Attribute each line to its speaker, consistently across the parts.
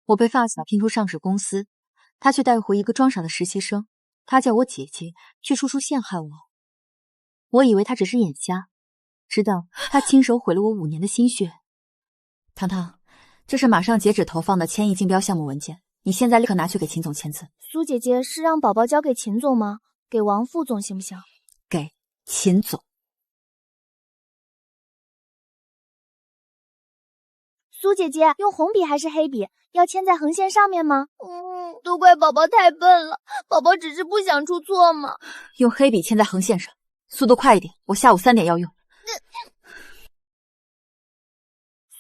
Speaker 1: 我被发小聘出上市公司，他却带回一个装傻的实习生，他叫我姐姐，却处处陷害我。我以为他只是眼瞎，直到他亲手毁了我5年的心血。糖糖，这是马上截止投放的千亿竞标项目文件，你现在立刻拿去给秦总签字。
Speaker 2: 苏姐姐是让宝宝交给秦总吗？给王副总行不行？
Speaker 1: 给秦总。
Speaker 2: 苏姐姐用红笔还是黑笔？要签在横线上面吗？都怪宝宝太笨了，宝宝只是不想出错嘛。
Speaker 1: 用黑笔签在横线上，速度快一点，我下午3点要用。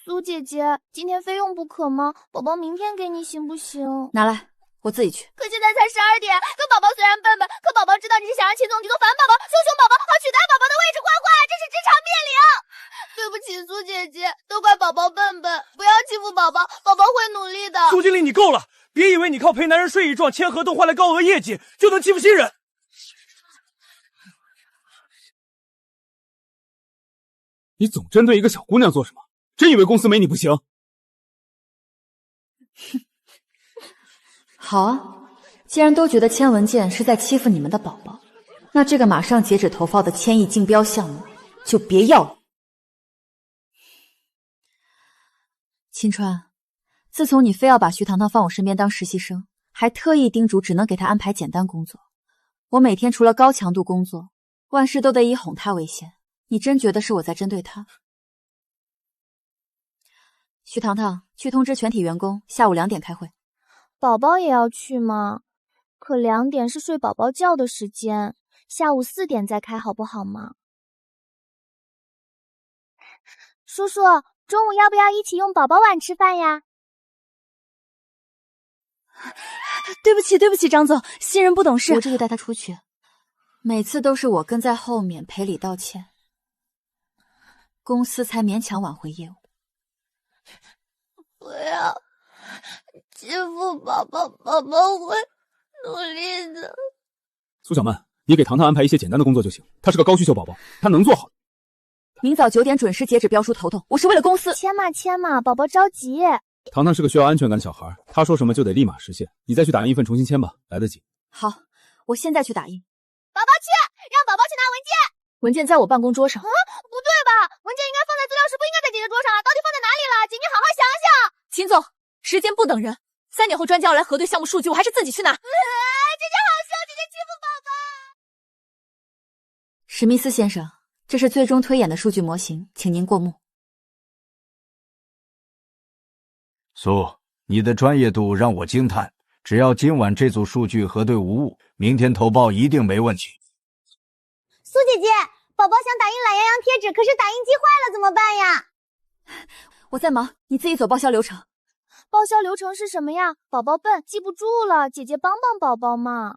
Speaker 2: 苏姐姐，今天非用不可吗？宝宝明天给你行不行？
Speaker 1: 拿来，我自己去。
Speaker 2: 可现在才12点，可宝宝虽然笨笨，可宝宝知道你是想让秦总举个反宝宝、熊熊宝宝，好取代宝宝的位置，快快，这是职场变领。对不起，苏姐姐，都怪宝宝笨笨，不要欺负宝宝，宝宝会努力的。
Speaker 3: 苏经理，你够了！别以为你靠陪男人睡一觉、签合同换来高额业绩就能欺负新人。
Speaker 4: 你总针对一个小姑娘做什么？真以为公司没你不行？
Speaker 1: 好啊，既然都觉得签文件是在欺负你们的宝宝，那这个马上截止投放的千亿竞标项目就别要了。秦川，自从你非要把徐糖糖放我身边当实习生，还特意叮嘱只能给她安排简单工作，我每天除了高强度工作，万事都得以哄她为先，你真觉得是我在针对她？徐糖糖，去通知全体员工，下午2点开会。
Speaker 2: 宝宝也要去吗？可2点是睡宝宝觉的时间，下午4点再开好不好吗？叔叔，中午要不要一起用宝宝碗吃饭呀？
Speaker 1: 对不起，张总，新人不懂事，我这就带他出去。每次都是我跟在后面赔礼道歉，公司才勉强挽回业务。
Speaker 2: 不要欺负宝宝，宝宝会努力的。
Speaker 4: 苏小曼，你给糖糖安排一些简单的工作就行，她是个高需求宝宝，她能做好。
Speaker 1: 明早9点准时截止标书投投，我是为了公司。
Speaker 2: 签嘛，宝宝着急。
Speaker 4: 糖糖是个需要安全感的小孩，她说什么就得立马实现。你再去打印一份重新签吧，来得及。
Speaker 1: 好，我现在去打印。
Speaker 2: 宝宝去，让宝宝去拿文件。
Speaker 1: 文件在我办公桌上。
Speaker 2: 不对吧？文件应该放在资料室，不应该在姐姐桌上啊！到底放在哪里了？姐，你好好想想。
Speaker 1: 秦总，时间不等人，3点后专家要来核对项目数据，我还是自己去拿。姐
Speaker 2: 姐好凶，姐姐欺负宝宝。
Speaker 1: 史密斯先生，这是最终推演的数据模型，请您过目。
Speaker 5: 苏，你的专业度让我惊叹，只要今晚这组数据核对无误，明天投报一定没问题。
Speaker 2: 苏姐姐，宝宝想打印懒洋洋贴纸，可是打印机坏了怎么办呀？
Speaker 1: 我在忙，你自己走报销流程。
Speaker 2: 报销流程是什么呀？宝宝笨，记不住了，姐姐帮帮宝宝嘛。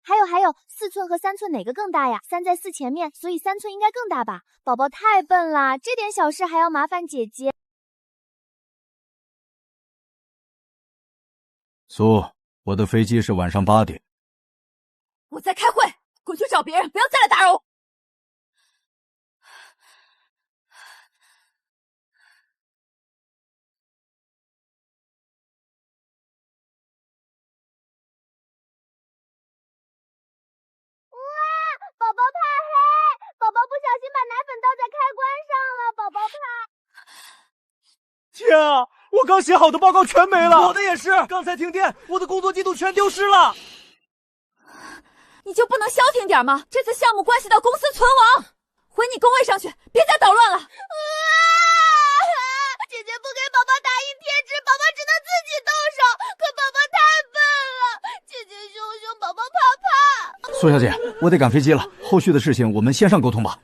Speaker 2: 还有，4寸和3寸哪个更大呀？3在4前面，所以3寸应该更大吧？宝宝太笨啦，这点小事还要麻烦姐姐。
Speaker 5: 苏，我的飞机是晚上8点。
Speaker 1: 我在开会，滚去找别人，不要再来打扰我。
Speaker 2: 宝宝怕黑，宝宝不小心把奶粉倒在开关上了，宝宝怕。
Speaker 3: 天啊！我刚写好的报告全没了，我的也是。刚才停电，我的工作记录全丢失了。
Speaker 1: 你就不能消停点吗？这次项目关系到公司存亡，回你工位上去，别再捣乱了。
Speaker 2: 姐姐不给宝宝打印贴纸，宝宝只能自己动手，可宝宝太笨了，姐姐凶，宝宝怕。
Speaker 5: 苏小姐，我得赶飞机了，后续的事情我们线上沟通吧。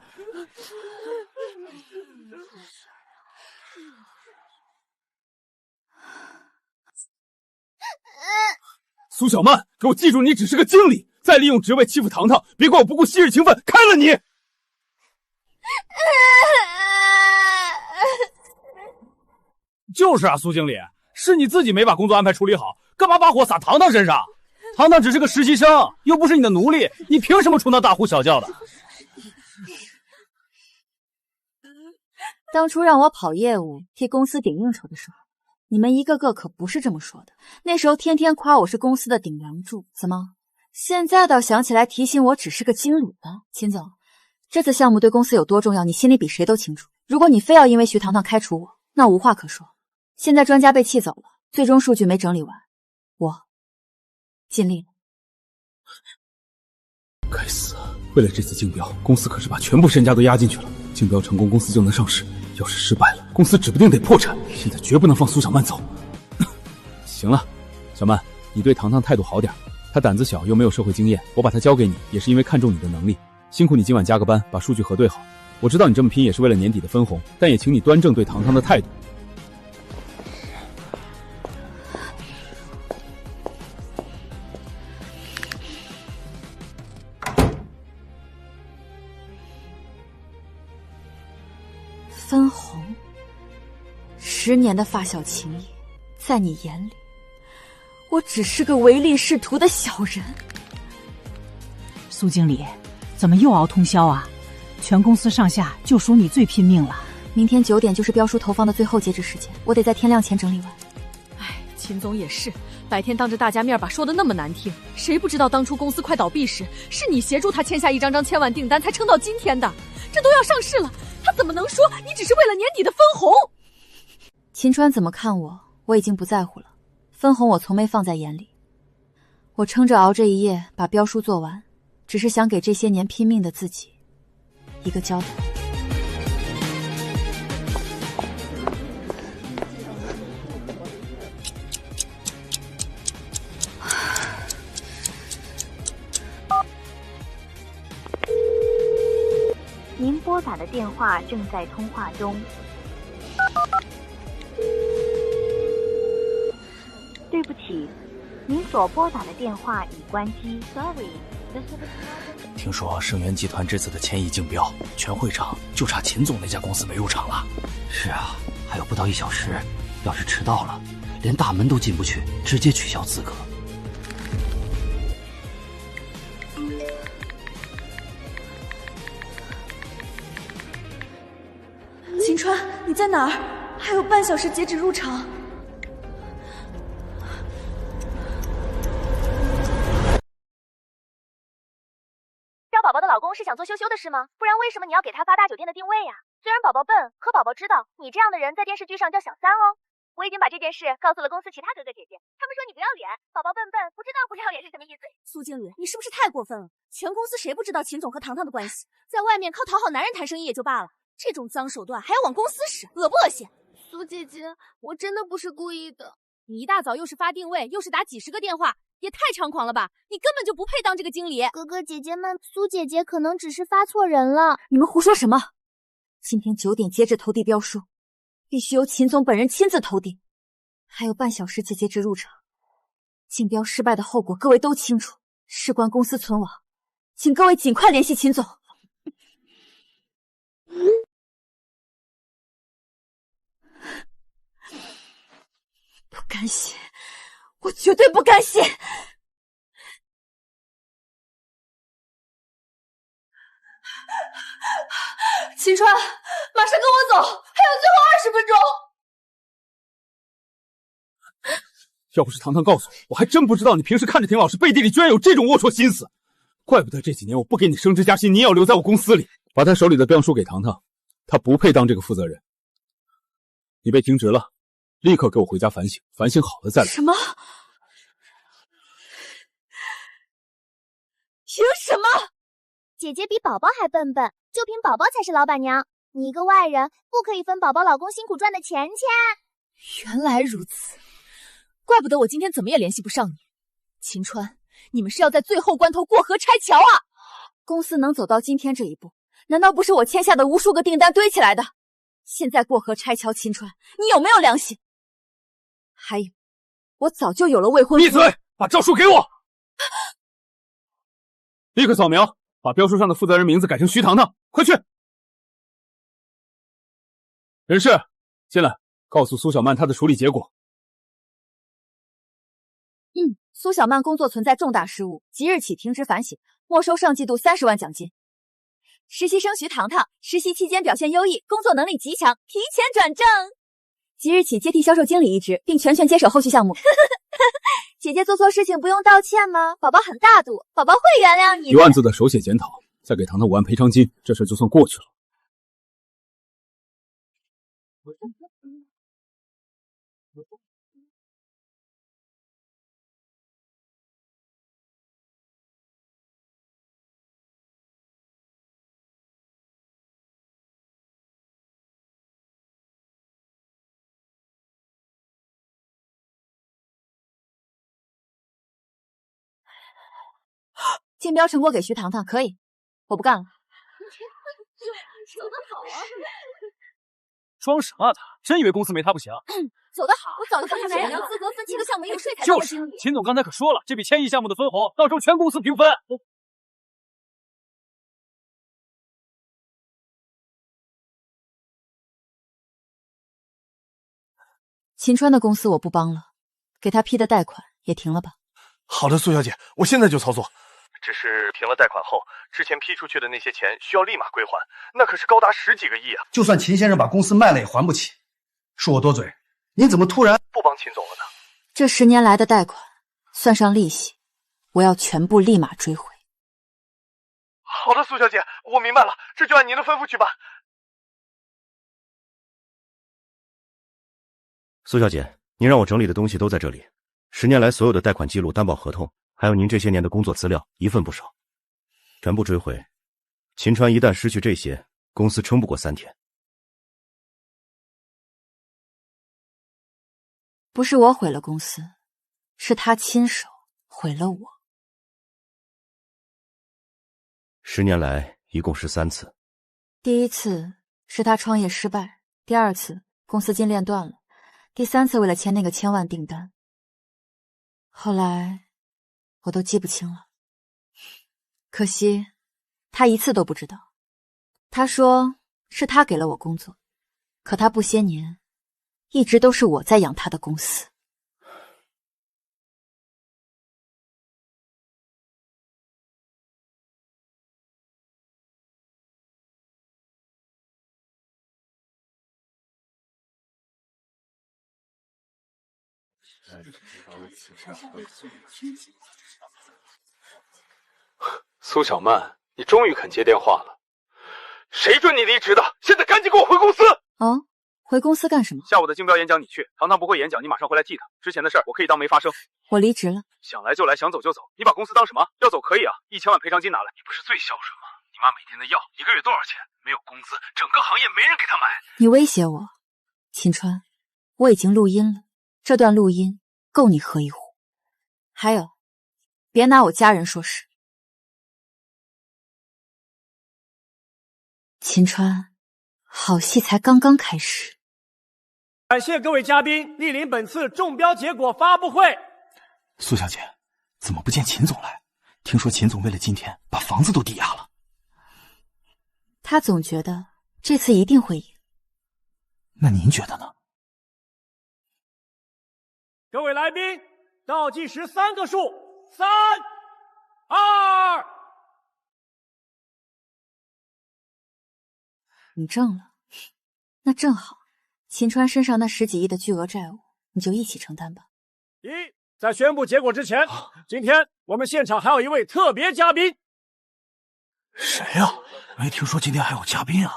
Speaker 4: 苏小曼，给我记住，你只是个经理，再利用职位欺负糖糖，别怪我不顾昔日情分开了你。
Speaker 3: 就是啊，苏经理，是你自己没把工作安排处理好，干嘛把火撒糖糖身上？糖糖只是个实习生，又不是你的奴隶，你凭什么出那大呼小叫的？
Speaker 1: 当初让我跑业务替公司顶应酬的时候，你们一个个可不是这么说的。那时候天天夸我是公司的顶梁柱，怎么现在倒想起来提醒我只是个经理了？秦总，这次项目对公司有多重要，你心里比谁都清楚。如果你非要因为徐糖糖开除我，那无话可说。现在专家被气走了，最终数据没整理完，我尽力了。
Speaker 4: 该死！为了这次竞标，公司可是把全部身家都押进去了。竞标成功，公司就能上市；要是失败了，公司指不定得破产。现在绝不能放苏小曼走。行了，小曼，你对糖糖态度好点，她胆子小又没有社会经验，我把她交给你，也是因为看中你的能力。辛苦你今晚加个班，把数据核对好。我知道你这么拼也是为了年底的分红，但也请你端正对糖糖的态度。
Speaker 1: 分红，10年的发小情谊，在你眼里，我只是个唯利是图的小人。
Speaker 6: 苏经理，怎么又熬通宵啊？全公司上下就属你最拼命了。
Speaker 1: 明天9点就是标书投放的最后截止时间，我得在天亮前整理完。
Speaker 7: 哎，秦总也是，白天当着大家面把说的那么难听，谁不知道当初公司快倒闭时，是你协助他签下一张张千万订单才撑到今天的。这都要上市了，他怎么能说你只是为了年底的分红？
Speaker 1: 秦川怎么看我，我已经不在乎了。分红我从没放在眼里，我撑着熬这一夜把标书做完，只是想给这些年拼命的自己一个交代。
Speaker 8: 您拨打的电话正在通话中。对不起，您所拨打的电话已关机。Sorry。
Speaker 9: 听说盛源集团这次的千亿竞标，全会场就差秦总那家公司没入场了。是啊，还有不到1小时，要是迟到了，连大门都进不去，直接取消资格。
Speaker 10: 秦川，你在哪儿？还有半小时截止入场。
Speaker 2: 找宝宝的老公是想做羞羞的事吗？不然为什么你要给他发大酒店的定位呀？虽然宝宝笨，可宝宝知道你这样的人在电视剧上叫小三哦。我已经把这件事告诉了公司其他哥哥姐姐，他们说你不要脸，宝宝笨笨，不知道不要脸是什么意思。
Speaker 10: 苏经理，你是不是太过分了？全公司谁不知道秦总和糖糖的关系？在外面靠讨好男人谈生意也就罢了，这种脏手段还要往公司使，恶不恶心？
Speaker 2: 苏姐姐，我真的不是故意的。
Speaker 7: 你一大早又是发定位，又是打几10个电话，也太猖狂了吧！你根本就不配当这个经理。
Speaker 2: 哥哥姐姐们，苏姐姐可能只是发错人了。
Speaker 1: 你们胡说什么？今天9点截止投递标书，必须由秦总本人亲自投递，还有半小时截止入场。竞标失败的后果各位都清楚，事关公司存亡，请各位尽快联系秦总。不甘心，我绝对不甘心！
Speaker 10: 秦川，马上跟我走，还有最后20分钟。
Speaker 4: 要不是糖糖告诉我，我还真不知道你平时看着挺老实，背地里居然有这种龌龊心思。怪不得这几年我不给你升职加薪，你也要留在我公司里。把他手里的标书给糖糖，他不配当这个负责人。你被停职了，立刻给我回家反省，反省好了再来。
Speaker 1: 什么？凭什么？
Speaker 2: 姐姐比宝宝还笨笨，就凭宝宝才是老板娘。你一个外人，不可以分宝宝老公辛苦赚的钱钱。
Speaker 7: 原来如此，怪不得我今天怎么也联系不上你。秦川，你们是要在最后关头过河拆桥啊！
Speaker 1: 公司能走到今天这一步，难道不是我签下的无数个订单堆起来的？现在过河拆桥，秦川，你有没有良心？还有，我早就有了未婚夫。
Speaker 4: 闭嘴！把诏书给我！立刻扫描，把标书上的负责人名字改成徐糖糖，快去！人事，进来，告诉苏小曼她的处理结果。
Speaker 1: 苏小曼工作存在重大失误，即日起停职反省，没收上季度30万奖金。实习生徐糖糖，实习期间表现优异，工作能力极强，提前转正。即日起接替销售经理一职，并全权接手后续项目。
Speaker 2: 姐姐做错事情不用道歉吗？宝宝很大度，宝宝会原谅你的。
Speaker 4: 有案子的手写检讨，再给糖糖5万赔偿金，这事就算过去了。
Speaker 1: 竞标成果给徐糖糖，可以，我不干了。
Speaker 10: 走得好啊！
Speaker 3: 装啥他？真以为公司没他不行？
Speaker 10: 走得好！我早就告诉你要资格分7个项目有税才
Speaker 3: 就是，秦总刚才可说了，这笔1000亿项目的分红，到时候全公司平分。
Speaker 1: 秦川的公司我不帮了，给他批的贷款也停了吧。
Speaker 11: 好的，苏小姐，我现在就操作。
Speaker 12: 只是停了贷款后，之前批出去的那些钱需要立马归还，那可是高达10几个亿啊！
Speaker 13: 就算秦先生把公司卖了也还不起。恕我多嘴，您怎么突然
Speaker 12: 不帮秦总了呢？
Speaker 1: 这10年来的贷款，算上利息，我要全部立马追回。
Speaker 12: 好的，苏小姐，我明白了，这就按您的吩咐去办。
Speaker 14: 苏小姐，您让我整理的东西都在这里，10年来所有的贷款记录、担保合同。还有您这些年的工作资料，一份不少，全部追回。秦川一旦失去这些，公司撑不过3天。
Speaker 1: 不是我毁了公司，是他亲手毁了我。
Speaker 14: 10年来一共13次。
Speaker 1: 第1次是他创业失败，第2次公司金链断了，第3次为了签那个1000万订单。后来我都记不清了，可惜他一次都不知道。他说是他给了我工作，可他不些年一直都是我在养他的公司。
Speaker 3: 苏小曼，你终于肯接电话了。谁准你离职的？现在赶紧给我回公司！
Speaker 1: 哦，回公司干什么？
Speaker 3: 下午的竞标演讲你去，糖糖不会演讲，你马上回来替他。之前的事儿我可以当没发生。
Speaker 1: 我离职了。
Speaker 3: 想来就来，想走就走。你把公司当什么？要走可以啊，1000万赔偿金拿来。你不是最孝顺吗？你妈每天的药1个月多少钱？没有工资，整个行业没人给他买。
Speaker 1: 你威胁我，秦川，我已经录音了，这段录音够你喝一壶。还有，别拿我家人说事。秦川，好戏才刚刚开始。
Speaker 15: 感谢各位嘉宾莅临本次中标结果发布会。
Speaker 13: 苏小姐，怎么不见秦总来？听说秦总为了今天把房子都抵押了。
Speaker 1: 他总觉得这次一定会赢。
Speaker 13: 那您觉得呢？
Speaker 15: 各位来宾，倒计时3个数，3、2。
Speaker 1: 你挣了，那正好，秦川身上那10几亿的巨额债务，你就一起承担吧。
Speaker 15: 在宣布结果之前，今天我们现场还有一位特别嘉宾。
Speaker 13: 谁呀？没听说今天还有嘉宾啊！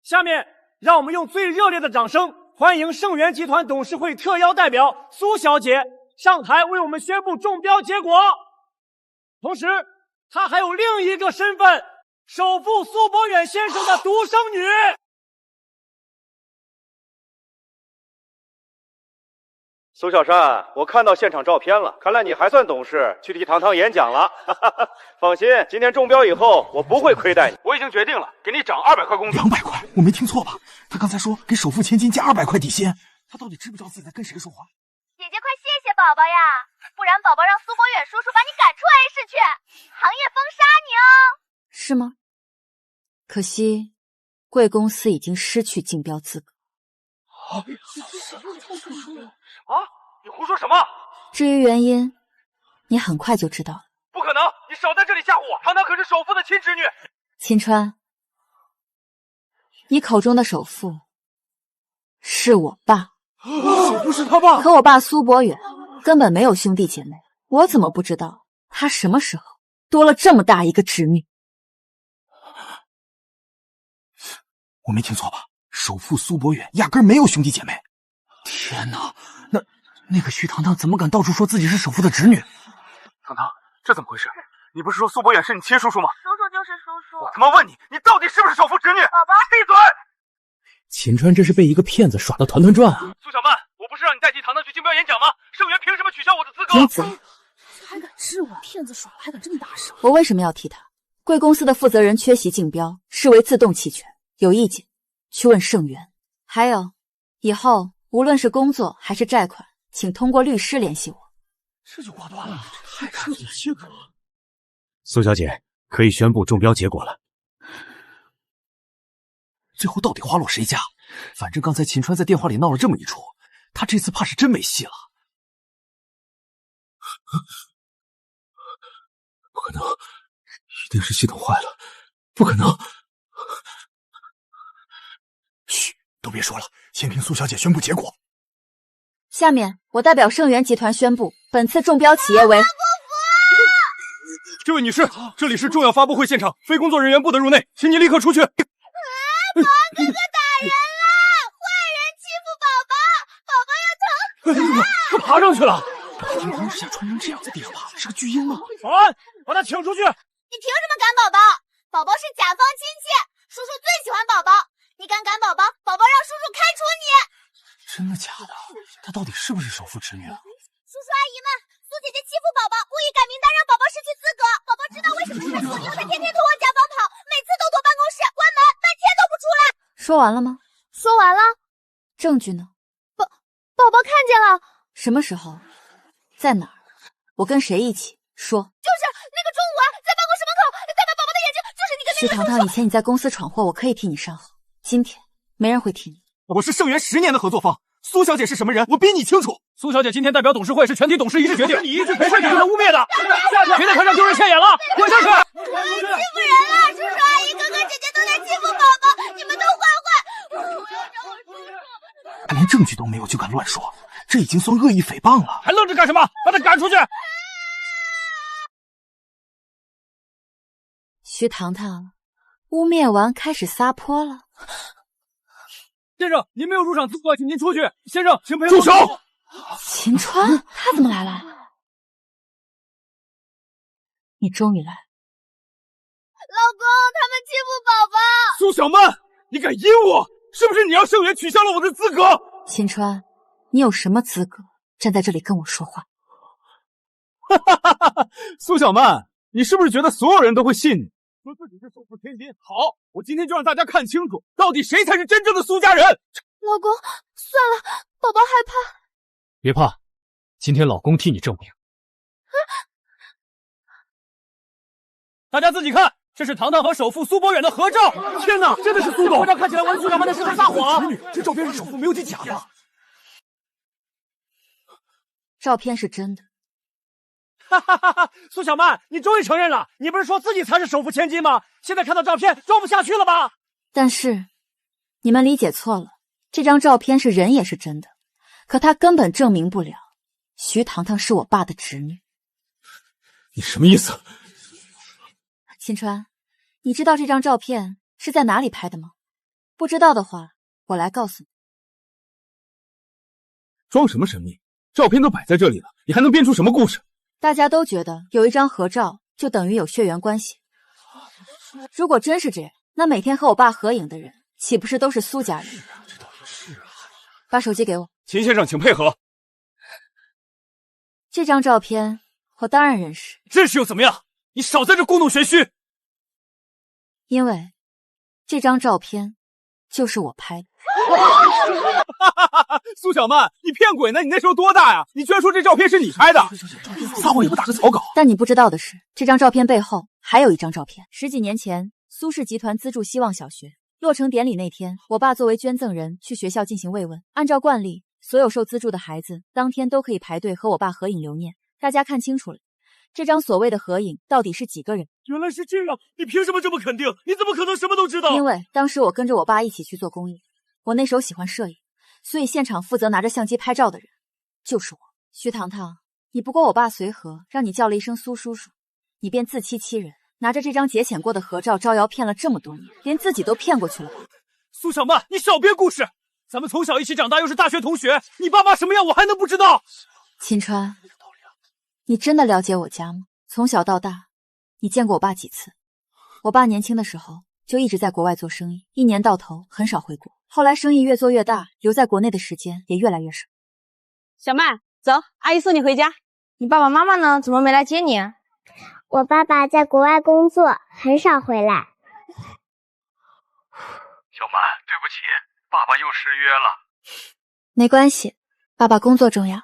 Speaker 15: 下面让我们用最热烈的掌声欢迎盛源集团董事会特邀代表苏小姐上台为我们宣布中标结果。同时，她还有另一个身份，首富苏博远先生的独生女。
Speaker 12: 苏小山，我看到现场照片了，看来你还算懂事，去替糖糖演讲了。放心，今天中标以后，我不会亏待你。我已经决定了，给你涨200块工资。
Speaker 13: 200块？我没听错吧？他刚才说给首付千金加200块底薪，他到底知不知道自己在跟谁说话？
Speaker 2: 姐姐快谢谢宝宝呀，不然宝宝让苏博远叔叔把你赶出 A 市去，行业封杀你哦。
Speaker 1: 是吗？可惜，贵公司已经失去竞标资格。
Speaker 3: 啊！你胡说什么？
Speaker 1: 至于原因，你很快就知道了。
Speaker 3: 不可能！你少在这里吓唬我！堂堂可是首富的亲侄女。
Speaker 1: 秦川，你口中的首富是我爸。
Speaker 3: 首富是他爸？
Speaker 1: 可我爸苏博远根本没有兄弟姐妹，我怎么不知道他什么时候多了这么大一个侄女？
Speaker 13: 我没听错吧？首富苏博远压根没有兄弟姐妹。天哪，那个徐糖糖怎么敢到处说自己是首富的侄女？
Speaker 3: 糖糖，这怎么回事？你不是说苏博远是你亲叔叔吗？
Speaker 8: 叔叔就是叔叔。
Speaker 3: 我他妈问你，你到底是不是首富侄女？
Speaker 8: 宝宝，
Speaker 3: 闭嘴！
Speaker 4: 秦川这是被一个骗子耍得团团转啊！
Speaker 3: 苏小曼，我不是让你代替糖糖去竞标演讲吗？盛元凭什么取消我的资格？
Speaker 1: 林子，
Speaker 7: 还敢质我？骗子耍了还敢这么大声？
Speaker 1: 我为什么要替他？贵公司的负责人缺席竞标，视为自动弃权，有意见去问盛元。还有，以后无论是工作还是债款，请通过律师联系我。
Speaker 13: 这就挂断了，太彻底切割。
Speaker 14: 苏小姐，可以宣布中标结果了。
Speaker 13: 最后到底花落谁家？反正刚才秦川在电话里闹了这么一出，他这次怕是真没戏了。
Speaker 4: 不可能，一定是系统坏了，不可能！
Speaker 13: 嘘，都别说了，先听苏小姐宣布结果。
Speaker 1: 下面我代表盛元集团宣布，本次中标企业为……
Speaker 3: 这位女士，这里是重要发布会现场，非工作人员不得入内，请你立刻出去。
Speaker 2: 宝哥哥打人了，坏人欺负宝宝，宝宝要疼死了。
Speaker 3: 他爬上去了。
Speaker 13: 天空之下穿成这样在地上爬，是个巨婴吗？
Speaker 15: 保安，把他请出去。
Speaker 2: 你凭什么赶宝宝？宝宝是甲方亲戚，叔叔最喜欢宝宝。你敢赶宝宝，宝宝让叔叔开除你。
Speaker 13: 真的假的？他到底是不是首富侄女啊？
Speaker 2: 叔叔阿姨们，苏姐姐欺负宝宝，故意改名单让宝宝失去资格。宝宝知道为什么是被锁定，才天天躲往甲方跑，每次都躲办公室，关门，半天都不出来。
Speaker 1: 说完了吗？
Speaker 2: 说完了。
Speaker 1: 证据呢？
Speaker 2: 宝宝看见了。
Speaker 1: 什么时候？在哪儿？我跟谁一起？说。
Speaker 2: 就是那个中午啊，在办公室门口在买宝宝的眼睛，就是你跟那个
Speaker 1: 徐糖糖，以前你在公司闯祸，我可以替你善后，今天没人会替你。
Speaker 3: 我是盛元10年的合作方，苏小姐是什么人，我比你清楚。苏小姐今天代表董事会，是全体董事一致决定，你一句陪审团的污蔑的，别在台上丢人现眼了，滚下去！
Speaker 2: 欺负人了，叔叔阿姨、哥哥姐姐都在欺负宝宝，你们都坏坏！我要找我叔叔。
Speaker 13: 他连证据都没有就敢乱说，这已经算恶意诽谤了。
Speaker 3: 还愣着干什么？把他赶出去！
Speaker 1: 徐糖糖，污蔑完开始撒泼了。
Speaker 3: 先生，您没有入场资格，请您出去。先生，请陪我。
Speaker 4: 住手！
Speaker 1: 秦川，他怎么来了？你终于来。
Speaker 2: 老公，他们欺负宝宝。
Speaker 3: 苏小曼，你敢阴我？是不是你让盛元取消了我的资格？
Speaker 1: 秦川，你有什么资格站在这里跟我说话？
Speaker 3: 苏小曼，你是不是觉得所有人都会信你？说自己是首富千金。好，我今天就让大家看清楚，到底谁才是真正的苏家人。
Speaker 2: 老公，算了，宝宝害怕。
Speaker 3: 别怕，今天老公替你证明。大家自己看，这是糖糖和首富苏博远的合照。天哪，真的是苏董！合照看起来完全苏小曼的是在撒谎。
Speaker 13: 这照片是首富，没有提假的。
Speaker 1: 照片是真的。
Speaker 15: 哈哈哈哈！苏小曼，你终于承认了，你不是说自己才是首富千金吗？现在看到照片，装不下去了吧？
Speaker 1: 但是，你们理解错了，这张照片是人也是真的，可它根本证明不了徐糖糖是我爸的侄女。
Speaker 4: 你什么意思？
Speaker 1: 秦川，你知道这张照片是在哪里拍的吗？不知道的话，我来告诉你。
Speaker 4: 装什么神秘？照片都摆在这里了，你还能编出什么故事？
Speaker 1: 大家都觉得有一张合照就等于有血缘关系。如果真是这样，那每天和我爸合影的人岂不是都是苏家人？把手机给我。
Speaker 3: 秦先生，请配合。
Speaker 1: 这张照片我当然认识。
Speaker 3: 认识又怎么样？你少在这故弄玄虚。
Speaker 1: 因为这张照片就是我拍的。
Speaker 3: 苏小曼，你骗鬼呢？你那时候多大呀？你居然说这照片是你拍的？
Speaker 13: 撒谎也不打个草稿。
Speaker 1: 但你不知道的是，这张照片背后还有一张照片。10几年前，苏氏集团资助希望小学落成典礼那天，我爸作为捐赠人去学校进行慰问。按照惯例，所有受资助的孩子当天都可以排队和我爸合影留念。大家看清楚了，这张所谓的合影到底是几个人？
Speaker 3: 原来是这样，你凭什么这么肯定？你怎么可能什么都知道？
Speaker 1: 因为当时我跟着我爸一起去做公益，我那时候喜欢摄影，所以现场负责拿着相机拍照的人就是我。徐糖糖，你不过我爸随和，让你叫了一声苏叔叔，你便自欺欺人，拿着这张节俭过的合照招摇骗了这么多年，连自己都骗过去了吧？
Speaker 3: 苏小曼，你少编故事！咱们从小一起长大，又是大学同学，你爸妈什么样我还能不知道？
Speaker 1: 秦川，你真的了解我家吗？从小到大，你见过我爸几次？我爸年轻的时候就一直在国外做生意，一年到头很少回国。后来生意越做越大，留在国内的时间也越来越少。
Speaker 16: 小曼，走，阿姨送你回家。你爸爸妈妈呢？怎么没来接你？
Speaker 17: 我爸爸在国外工作，很少回来。
Speaker 18: 小曼，对不起，爸爸又失约了。
Speaker 1: 没关系，爸爸工作重要。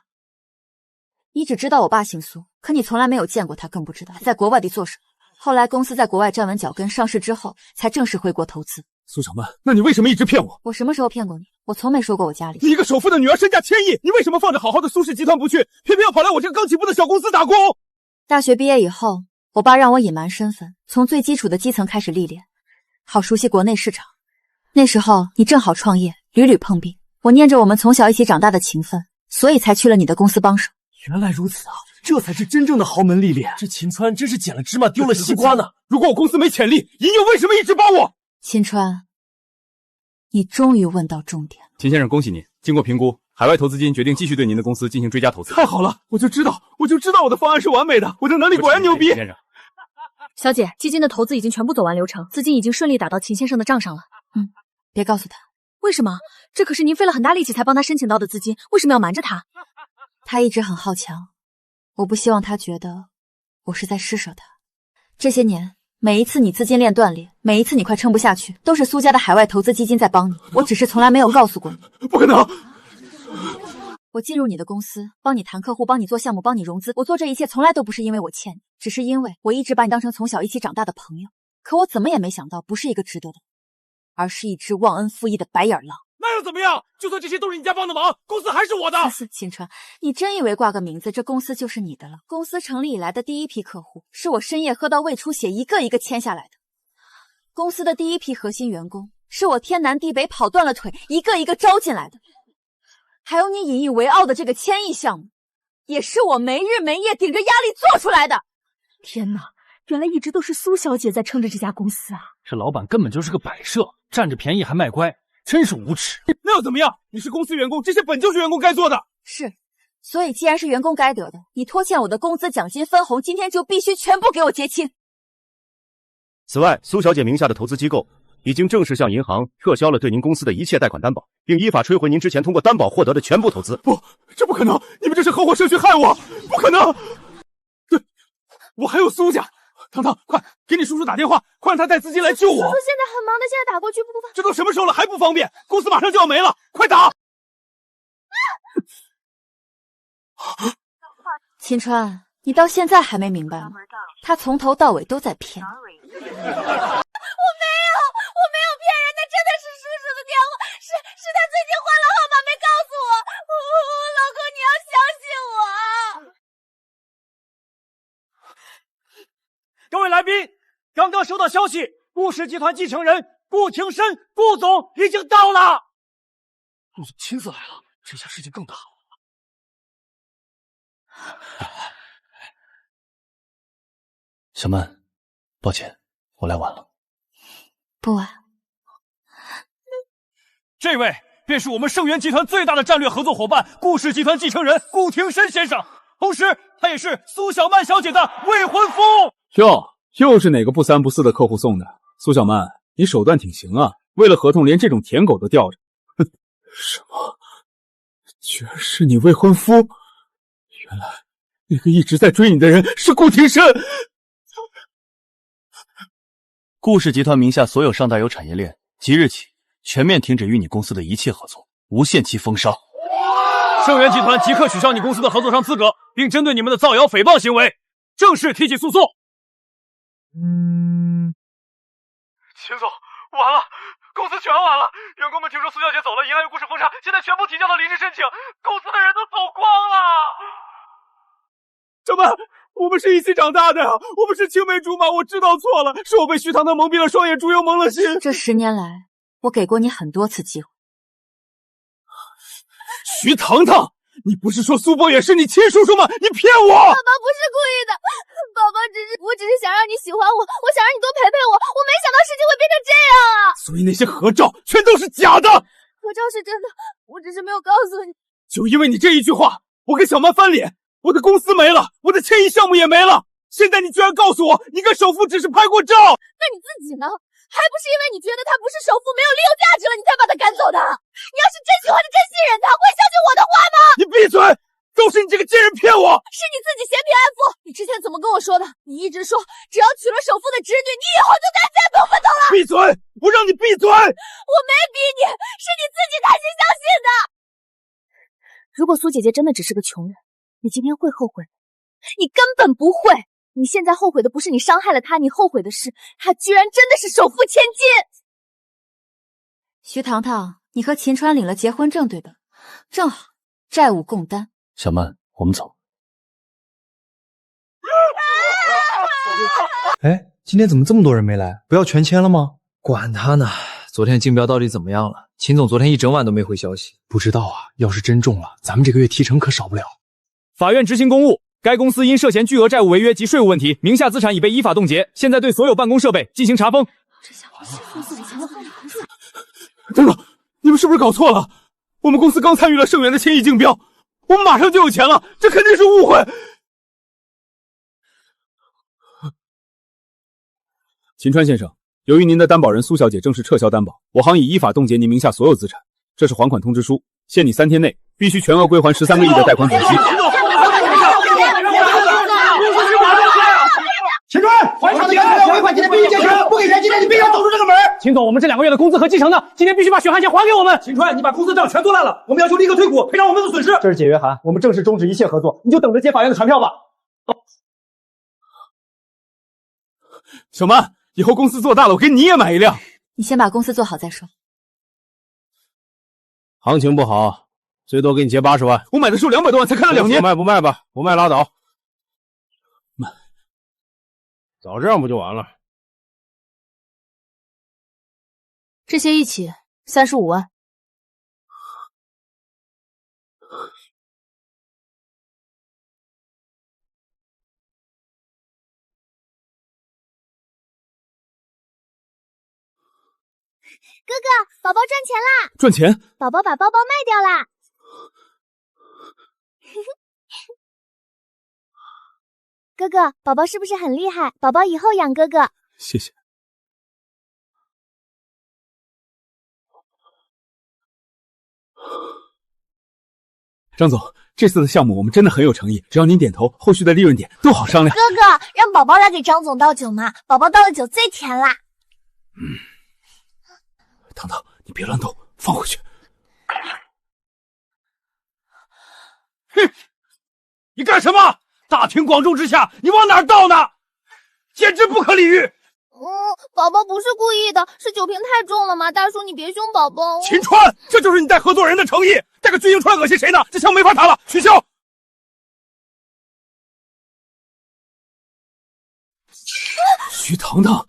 Speaker 1: 你只知道我爸姓苏，可你从来没有见过他，更不知道在国外地做什么。后来公司在国外站稳脚跟，上市之后才正式回国投资。
Speaker 4: 苏小曼，那你为什么一直骗我？
Speaker 1: 我什么时候骗过你？我从没说过我家里。
Speaker 4: 你一个首富的女儿身价1000亿，你为什么放着好好的苏氏集团不去，偏偏要跑来我这个刚起步的小公司打工？
Speaker 1: 大学毕业以后，我爸让我隐瞒身份，从最基础的基层开始历练，好熟悉国内市场。那时候你正好创业，屡屡碰壁，我念着我们从小一起长大的情分，所以才去了你的公司帮手。
Speaker 3: 原来如此啊，这才是真正的豪门历练。这秦川真是捡了芝麻丢了西瓜呢。
Speaker 4: 如果我公司没潜力，尹勇为什么一直帮我？
Speaker 1: 秦川，你终于问到重点了。
Speaker 4: 秦先生，恭喜您，经过评估，海外投资金决定继续对您的公司进行追加投资。太好了，我就知道我的方案是完美的，我的能力果然牛逼。
Speaker 7: 先生，小姐，基金的投资已经全部走完流程，资金已经顺利打到秦先生的账上了。
Speaker 1: 别告诉他。
Speaker 7: 为什么？这可是您费了很大力气才帮他申请到的资金，为什么要瞒着他？
Speaker 1: 他一直很好强，我不希望他觉得我是在施舍他。这些年，每一次你资金链断裂，每一次你快撑不下去，都是苏家的海外投资基金在帮你，我只是从来没有告诉过你。
Speaker 4: 不可能！
Speaker 1: 我进入你的公司，帮你谈客户，帮你做项目，帮你融资，我做这一切从来都不是因为我欠你，只是因为我一直把你当成从小一起长大的朋友。可我怎么也没想到，不是一个值得的，而是一只忘恩负义的白眼狼。
Speaker 3: 那又怎么样？就算这些都是你家帮的忙，公司还是我的。
Speaker 1: 秦川，你真以为挂个名字，这公司就是你的了？公司成立以来的第一批客户，是我深夜喝到胃出血，一个一个签下来的。公司的第一批核心员工，是我天南地北跑断了腿，一个一个招进来的。还有你引以为傲的这个千亿项目，也是我没日没夜顶着压力做出来的。
Speaker 7: 天哪，原来一直都是苏小姐在撑着这家公司啊！
Speaker 3: 这老板根本就是个摆设，占着便宜还卖乖。真是无耻！那又怎么样？你是公司员工，这些本就是员工该做的。
Speaker 1: 是，所以既然是员工该得的，你拖欠我的工资、奖金、分红，今天就必须全部给我结清。
Speaker 14: 此外，苏小姐名下的投资机构已经正式向银行撤销了对您公司的一切贷款担保，并依法追回您之前通过担保获得的全部投资。
Speaker 4: 不，这不可能！你们这是合伙社区害我！不可能！对，我还有苏家。糖糖，快给你叔叔打电话，快让他带资金来救我。
Speaker 2: 叔叔现在很忙的，现在打过去不方便。
Speaker 4: 这都什么时候了还不方便？公司马上就要没了，快打！
Speaker 1: 秦川，你到现在还没明白吗？他从头到尾都在骗你。
Speaker 2: 我没有骗人，那真的是叔叔的电话，是他最近换了号码没告诉我。老公，你要相信我。
Speaker 15: 各位来宾，刚刚收到消息，顾氏集团继承人顾廷深顾总已经到了。
Speaker 3: 顾总亲自来了，这下事情更大了。小曼，抱歉，我来晚了。
Speaker 1: 不晚。
Speaker 3: 这位便是我们盛源集团最大的战略合作伙伴顾氏集团继承人顾廷深先生，同时他也是苏小曼小姐的未婚夫。
Speaker 4: 哟，又是哪个不三不四的客户送的？苏小曼，你手段挺行啊，为了合同连这种舔狗都吊着。哼，什么？居然是你未婚夫？原来那个一直在追你的人是顾廷深。
Speaker 3: 顾氏集团名下所有上下游产业链即日起全面停止与你公司的一切合作，无限期封杀。盛源集团即刻取消你公司的合作商资格，并针对你们的造谣诽谤行为正式提起诉讼。
Speaker 18: 秦总，完了，公司全完了，员工们听说苏小姐走了，银行又故事封杀，现在全部提交了离职申请，公司的人都走光了。
Speaker 4: 小曼，我们是一起长大的呀，我们是青梅竹马，我知道错了，是我被徐糖糖蒙蔽了双眼，猪油蒙了心。
Speaker 1: 这10年来，我给过你很多次机会。
Speaker 4: 徐糖糖，你不是说苏博远是你亲叔叔吗？你骗我！
Speaker 2: 宝宝不是故意的，宝宝我只是想让你喜欢我，我想让你多陪陪我，我没想到事情会变成这样啊！
Speaker 4: 所以那些合照全都是假的。
Speaker 2: 合照是真的，我只是没有告诉你。
Speaker 4: 就因为你这一句话，我跟小曼翻脸，我的公司没了，我的千亿项目也没了。现在你居然告诉我，你跟首富只是拍过照？
Speaker 2: 那你自己呢？还不是因为你觉得他不是首富，没有利用价值了，你才把他赶走的。你要是真喜欢他，真信任他，会相信我的话吗？
Speaker 4: 你闭嘴！都是你这个贱人骗我！
Speaker 2: 是你自己嫌贫爱富。你之前怎么跟我说的？你一直说只要娶了首富的侄女，你以后就再也不用奋斗了。
Speaker 4: 闭嘴！我让你闭嘴！
Speaker 2: 我没逼你，是你自己贪心相信的。如果苏姐姐真的只是个穷人，你今天会后悔？你根本不会。你现在后悔的不是你伤害了她，你后悔的是她居然真的是首富千金。
Speaker 1: 徐糖糖，你和秦川领了结婚证对吧？正好，债务共担。
Speaker 3: 小曼，我们走。
Speaker 19: 哎，今天怎么这么多人没来？不要全签了吗？管他呢，昨天竞标到底怎么样了？秦总昨天一整晚都没回消息。
Speaker 4: 不知道啊，要是真中了，咱们这个月提成可少不了。
Speaker 3: 法院执行公务，该公司因涉嫌巨额债务违约及税务问题，名下资产已被依法冻结，现在对所有办公设备进行查封。
Speaker 4: 等等，你们是不是搞错了？我们公司刚参与了盛源的千亿竞标，我们马上就有钱了，这肯定是误会。秦川先生，由于您的担保人苏小姐正式撤销担保，我行已依法冻结您名下所有资产。这是还款通知书，限你3天内必须全额归还13个亿的贷款总息。
Speaker 15: 秦川，还场的要回款，今天必须结束，不给钱，今天你必须要走出这个门。秦总，我们这2个月的工资和继承呢？今天必须把血汗钱还给我们。秦川，你把公司账全做烂了，我们要求立刻退股，赔偿我们的损失。这是解约函，我们正式终止一切合作，你就等着接法院的传票吧。
Speaker 4: 小曼，以后公司做大了，我给你也买一辆。
Speaker 1: 你先把公司做好再说。
Speaker 3: 行情不好，最多给你结80万。
Speaker 4: 我买的时候200多万，才开了2年。
Speaker 3: 不卖不卖吧，不卖拉倒。卖，早这样不就完了？
Speaker 1: 这些一起35万。
Speaker 2: 哥哥，宝宝赚钱啦！
Speaker 4: 赚钱？
Speaker 2: 宝宝把包包卖掉啦！哥哥，宝宝是不是很厉害？宝宝以后养哥哥。
Speaker 4: 谢谢。张总，这次的项目我们真的很有诚意，只要您点头，后续的利润点都好商量。
Speaker 2: 哥哥，让宝宝来给张总倒酒嘛，宝宝倒的酒最甜啦。
Speaker 4: 糖糖，你别乱动，放回去。哼，你干什么？大庭广众之下，你往哪儿倒呢？简直不可理喻！
Speaker 2: 宝宝不是故意的，是酒瓶太重了嘛，大叔你别凶宝宝。
Speaker 4: 秦川，这就是你带合作人的诚意，带个巨婴出来恶心谁呢？这项没法谈了，取消。徐糖糖，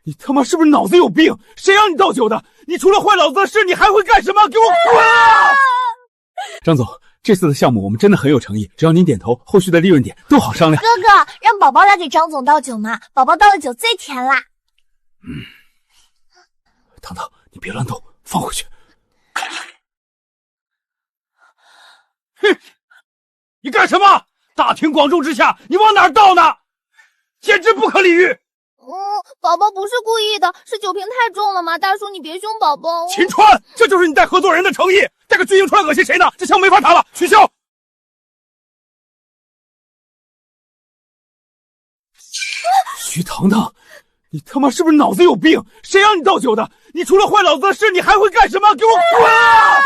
Speaker 4: 你他妈是不是脑子有病？谁让你倒酒的？你除了坏老子的事，你还会干什么？给我滚啊！张总，这次的项目我们真的很有诚意，只要您点头，后续的利润点都好商量。
Speaker 2: 哥哥，让宝宝来给张总倒酒嘛，宝宝倒的酒最甜啦。
Speaker 4: 糖糖，你别乱动，放回去。哼，你干什么？大庭广众之下，你往哪儿倒呢？简直不可理喻！
Speaker 2: 宝宝不是故意的，是酒瓶太重了嘛，大叔你别凶宝宝。
Speaker 4: 秦川，这就是你带合作人的诚意，带个巨婴出来恶心谁呢？这项没法谈了，取消。徐糖糖，你他妈是不是脑子有病？谁让你倒酒的？你除了坏老子的事，你还会干什么？给我滚啊！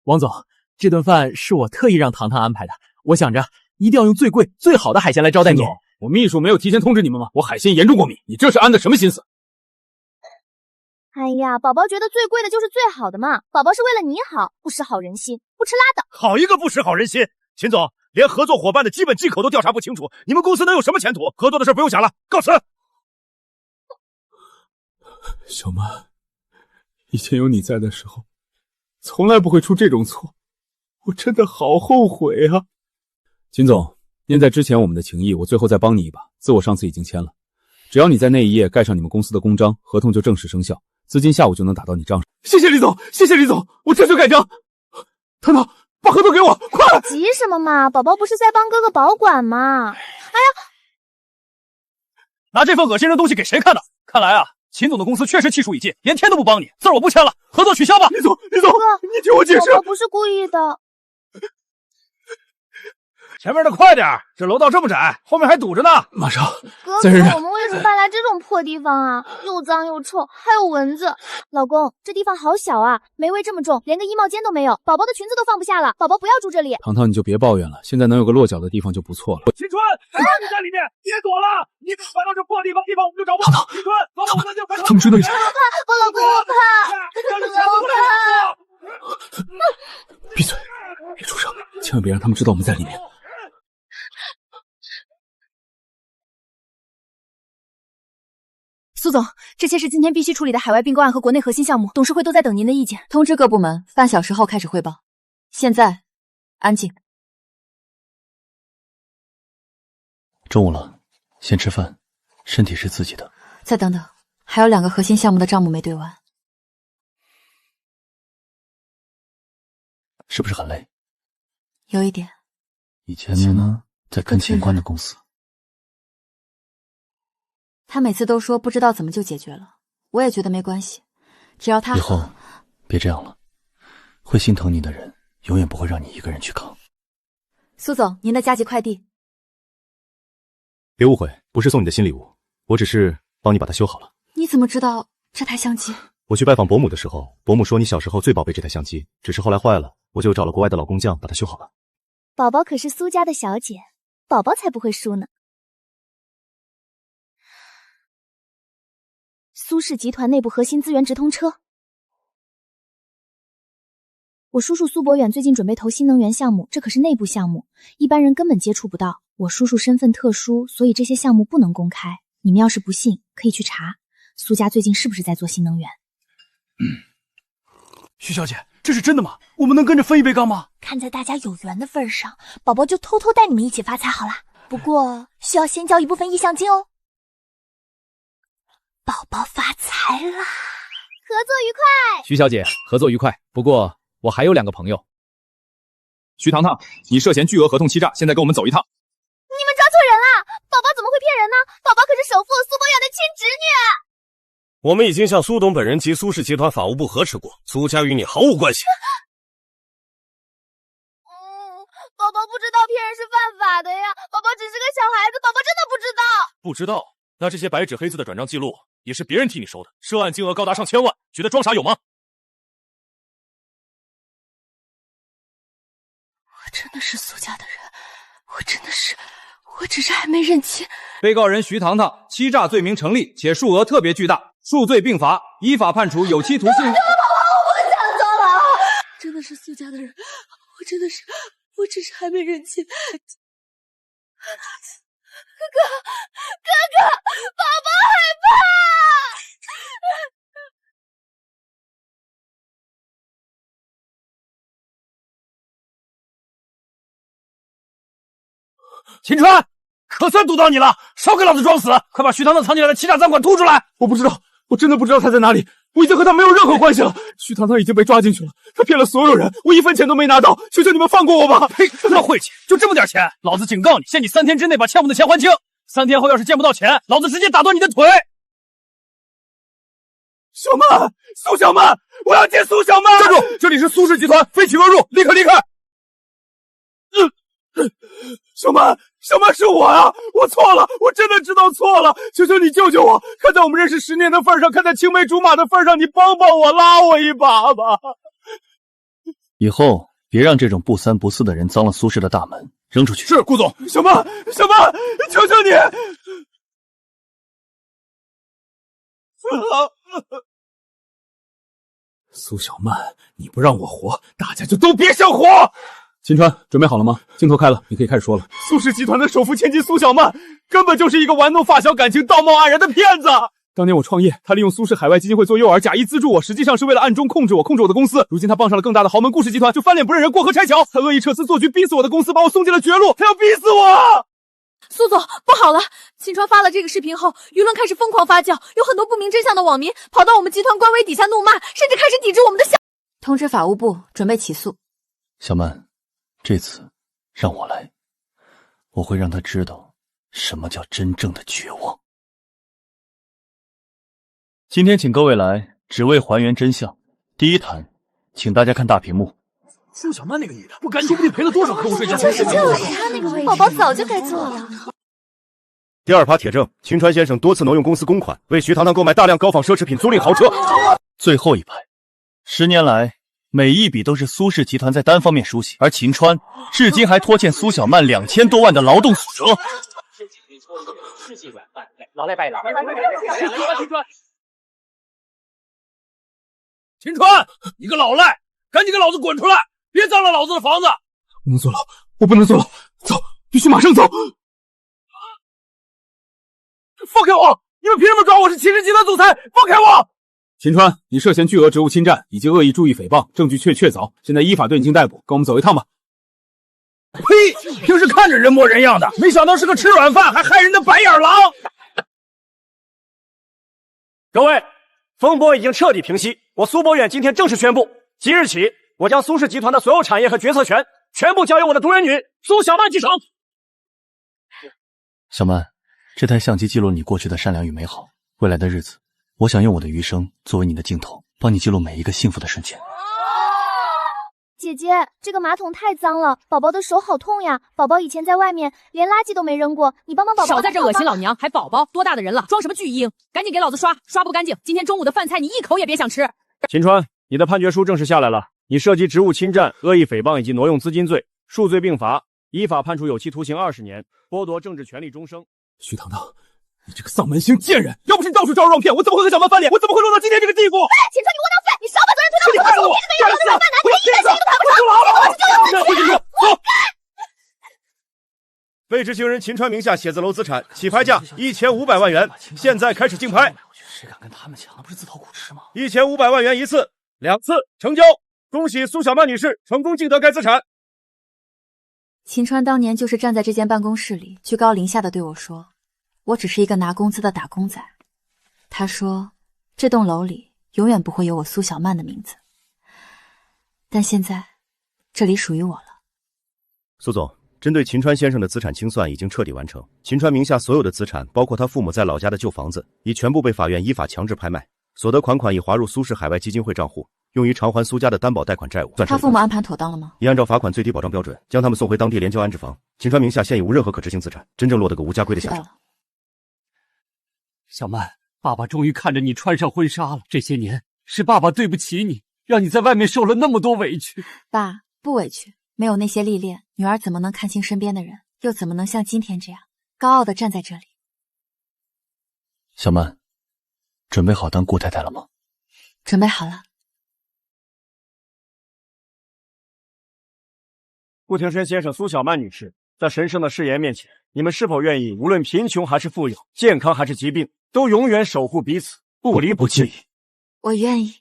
Speaker 20: 王总，这顿饭是我特意让糖糖安排的，我想着一定要用最贵最好的海鲜来招待你。
Speaker 4: 我秘书没有提前通知你们吗？我海鲜严重过敏，你这是安的什么心思？
Speaker 2: 哎呀，宝宝觉得最贵的就是最好的嘛，宝宝是为了你好，不识好人心，不吃拉倒。
Speaker 12: 好一个不识好人心！秦总，连合作伙伴的基本忌口都调查不清楚，你们公司能有什么前途？合作的事不用想了，告辞。
Speaker 4: 小曼，以前有你在的时候，从来不会出这种错，我真的好后悔啊！秦总，念在之前我们的情谊，我最后再帮你一把。字我上次已经签了，只要你在那一页盖上你们公司的公章，合同就正式生效，资金下午就能打到你账上。谢谢李总，谢谢李总，我这就盖章。糖糖，把合同给我，快！
Speaker 2: 急什么嘛，宝宝不是在帮哥哥保管吗？哎呀，
Speaker 3: 拿这份恶心的东西给谁看的？看来啊，秦总的公司确实气数已尽，连天都不帮你，字儿我不签了，合作取消吧。
Speaker 4: 李总，你听我解释，
Speaker 2: 宝宝不是故意的。
Speaker 12: 前面的快点，这楼道这么窄，后面还堵着呢。
Speaker 4: 马上，
Speaker 2: 哥哥，我们为什么搬来这种破地方啊？又脏又臭，还有蚊子。老公，这地方好小啊，霉味这么重，连个衣帽间都没有，宝宝的裙子都放不下了。宝宝不要住这里。
Speaker 4: 糖糖，你就别抱怨了，现在能有个落脚的地方就不错了。
Speaker 12: 秦川，你在里面，别躲了！你搬到这破地方我们就找不到。秦川，走到我们就快。
Speaker 4: 他们追到你。
Speaker 2: 我老公，我怕。
Speaker 4: 闭嘴，别出声，千万别让他们知道我们在里面。
Speaker 7: 苏总，这些是今天必须处理的海外并购案和国内核心项目，董事会都在等您的意见。
Speaker 1: 通知各部门，半小时后开始汇报。现在，安静。
Speaker 3: 中午了，先吃饭，身体是自己的。
Speaker 1: 再等等，还有2个核心项目的账目没对完。
Speaker 3: 是不是很累？
Speaker 1: 有一点。
Speaker 3: 以前呢，在跟前关的公司。
Speaker 1: 他每次都说不知道怎么就解决了，我也觉得没关系，只要他
Speaker 3: 以后别这样了，会心疼你的人永远不会让你一个人去扛。
Speaker 1: 苏总，您的加急快递。
Speaker 14: 别误会，不是送你的新礼物，我只是帮你把它修好了。
Speaker 1: 你怎么知道这台相机？
Speaker 14: 我去拜访伯母的时候，伯母说你小时候最宝贝这台相机，只是后来坏了，我就找了国外的老工匠把它修好了。
Speaker 2: 宝宝可是苏家的小姐，宝宝才不会输呢。苏氏集团内部核心资源直通车。我叔叔苏博远最近准备投新能源项目，这可是内部项目，一般人根本接触不到。我叔叔身份特殊，所以这些项目不能公开。你们要是不信，可以去查苏家最近是不是在做新能源。
Speaker 3: 徐小姐，这是真的吗？我们能跟着分一杯羹吗？
Speaker 10: 看在大家有缘的份上，宝宝就偷偷带你们一起发财好啦。不过需要先交一部分意向金哦。宝宝发财啦！
Speaker 2: 合作愉快。
Speaker 19: 徐小姐，合作愉快。不过我还有2个朋友。徐糖糖，你涉嫌巨额合同欺诈，现在跟我们走一趟。
Speaker 2: 你们抓错人了，宝宝怎么会骗人呢？宝宝可是首富苏博远的亲侄女。
Speaker 12: 我们已经向苏董本人及苏氏集团法务部核实过，苏家与你毫无关系。
Speaker 2: 宝宝不知道骗人是犯法的呀，宝宝只是个小孩子，宝宝真的不知道。
Speaker 3: 不知道？那这些白纸黑字的转账记录也是别人替你收的，涉案金额高达上千万，觉得装傻有吗？
Speaker 7: 我真的是苏家的人，我只是还没认清。
Speaker 19: 被告人徐糖糖欺诈罪名成立，且数额特别巨大，数罪并罚，依法判处有期徒刑。
Speaker 7: 我不想走了，真的是苏家的人，我只是还没认清。哥哥，宝宝害怕。
Speaker 3: 秦川，可算堵到你了！少给老子装死！快把徐糖糖藏起来的欺诈赃款吐出来！
Speaker 4: 我不知道，我真的不知道他在哪里，我已经和他没有任何关系了。徐糖糖已经被抓进去了，他骗了所有人，我1分钱都没拿到，求求你们放过我吧！
Speaker 3: 呸！那晦气，就这么点钱，老子警告你，限你3天之内把欠我的钱还清。3天后要是见不到钱，老子直接打断你的腿！
Speaker 4: 小曼，苏小曼，我要见苏小曼！
Speaker 3: 站住！这里是苏氏集团，非请勿入，立刻离开！
Speaker 4: 小曼是我啊！我错了，我真的知道错了，求求你救救我！看在我们认识10年的份上，看在青梅竹马的份上，你帮帮我，拉我一把吧！
Speaker 3: 以后别让这种不三不四的人脏了苏氏的大门，扔出去。
Speaker 4: 是，顾总。小曼，求求你！苏小曼，你不让我活，大家就都别想活！秦川，准备好了吗？镜头开了，你可以开始说了。
Speaker 15: 苏氏集团的首富千金苏小曼，根本就是一个玩弄发小感情、道貌岸然的骗子。
Speaker 4: 当年我创业，他利用苏氏海外基金会做诱饵，假意资助我，实际上是为了暗中控制我的公司。如今他傍上了更大的豪门顾氏集团，就翻脸不认人，过河拆桥。他恶意撤资做局，逼死我的公司，把我送进了绝路。他要逼死我！
Speaker 7: 苏总，不好了！秦川发了这个视频后，舆论开始疯狂发酵，有很多不明真相的网民跑到我们集团官微底下怒骂，甚至开始抵制我们的项目。
Speaker 1: 通知法务部准备起诉。
Speaker 3: 小曼，这次让我来，我会让他知道什么叫真正的绝望。今天请各位来，只为还原真相。第一谈，请大家看大屏幕。
Speaker 18: 苏小曼那个女的，我感觉说不定赔了多少客户睡觉钱。
Speaker 2: 就是他那个位置，宝宝早就该做了。
Speaker 14: 第二趴铁证，秦川先生多次挪用公司公款，为徐糖糖购买大量高仿奢侈品、租赁豪车。
Speaker 3: 最后一排，10年来每一笔都是苏氏集团在单方面书写，而秦川至今还拖欠苏小曼2000多万的劳动所得。
Speaker 18: 老赖拜了，
Speaker 15: 秦川，你个老赖，赶紧给老子滚出来，别脏了老子的房子！
Speaker 4: 不能坐牢，我不能坐牢，走，必须马上走！
Speaker 15: 放开我！你们凭什么抓我是秦氏集团总裁？放开我！
Speaker 4: 秦川，你涉嫌巨额职务侵占以及恶意注意诽谤，证据确凿，现在依法对你进逮捕，跟我们走一趟吧。
Speaker 15: 呸！平时看着人模人样的，没想到是个吃软饭还害人的白眼狼。各位，风波已经彻底平息，我苏博远今天正式宣布，即日起，我将苏氏集团的所有产业和决策权全部交由我的独生女苏小曼继承。
Speaker 3: 小曼，这台相机记录你过去的善良与美好，未来的日子，我想用我的余生作为你的镜头，帮你记录每一个幸福的瞬间。
Speaker 2: 姐姐，这个马桶太脏了，宝宝的手好痛呀！宝宝以前在外面连垃圾都没扔过，你帮帮宝宝。
Speaker 7: 少在这恶心老娘，还宝宝，多大的人了，装什么巨婴？赶紧给老子刷，刷不干净，今天中午的饭菜你一口也别想吃。
Speaker 15: 秦川，你的判决书正式下来了，你涉及职务侵占、恶意诽谤以及挪用资金罪，数罪并罚，依法判处有期徒刑20年，剥夺政治权利终生。
Speaker 4: 徐糖糖，你这个丧门星贱人！要不是你到处招惹撞骗，我怎么会和小曼翻脸？我怎么会落到今天这个地步？
Speaker 2: 秦川，你窝囊废！你少把责任推到我头上！这个月要多少饭难，连1分钱都谈不上！
Speaker 14: 被执行人秦川名下写字楼资产起拍价1500万元，现在开始竞拍。
Speaker 9: 谁敢跟他们抢，那不是自讨苦吃吗
Speaker 14: ？1500万元一次，2次成交。恭喜苏小曼女士成功竞得该资产。
Speaker 1: 秦川当年就是站在这间办公室里，居高临下的对我说，我只是一个拿工资的打工仔。他说，这栋楼里永远不会有我苏小曼的名字。但现在，这里属于我了。
Speaker 14: 苏总，针对秦川先生的资产清算已经彻底完成，秦川名下所有的资产，包括他父母在老家的旧房子，已全部被法院依法强制拍卖，所得款款已划入苏氏海外基金会账户，用于偿还苏家的担保贷款债务。
Speaker 1: 他父母安排妥当了吗？
Speaker 14: 已按照罚款最低保障标准，将他们送回当地联交安置房。秦川名下现已无任何可执行资产，真正落得个无家归的下场。
Speaker 18: 小曼，爸爸终于看着你穿上婚纱了。这些年是爸爸对不起你，让你在外面受了那么多委屈。
Speaker 1: 爸，不委屈，没有那些历练，女儿怎么能看清身边的人，又怎么能像今天这样高傲的站在这里？
Speaker 3: 小曼，准备好当顾太太了吗？
Speaker 1: 准备好了。
Speaker 15: 顾廷琛先生、苏小曼女士，在神圣的誓言面前，你们是否愿意无论贫穷还是富有，健康还是疾病，都永远守护彼此，不离不弃？
Speaker 1: 我愿意。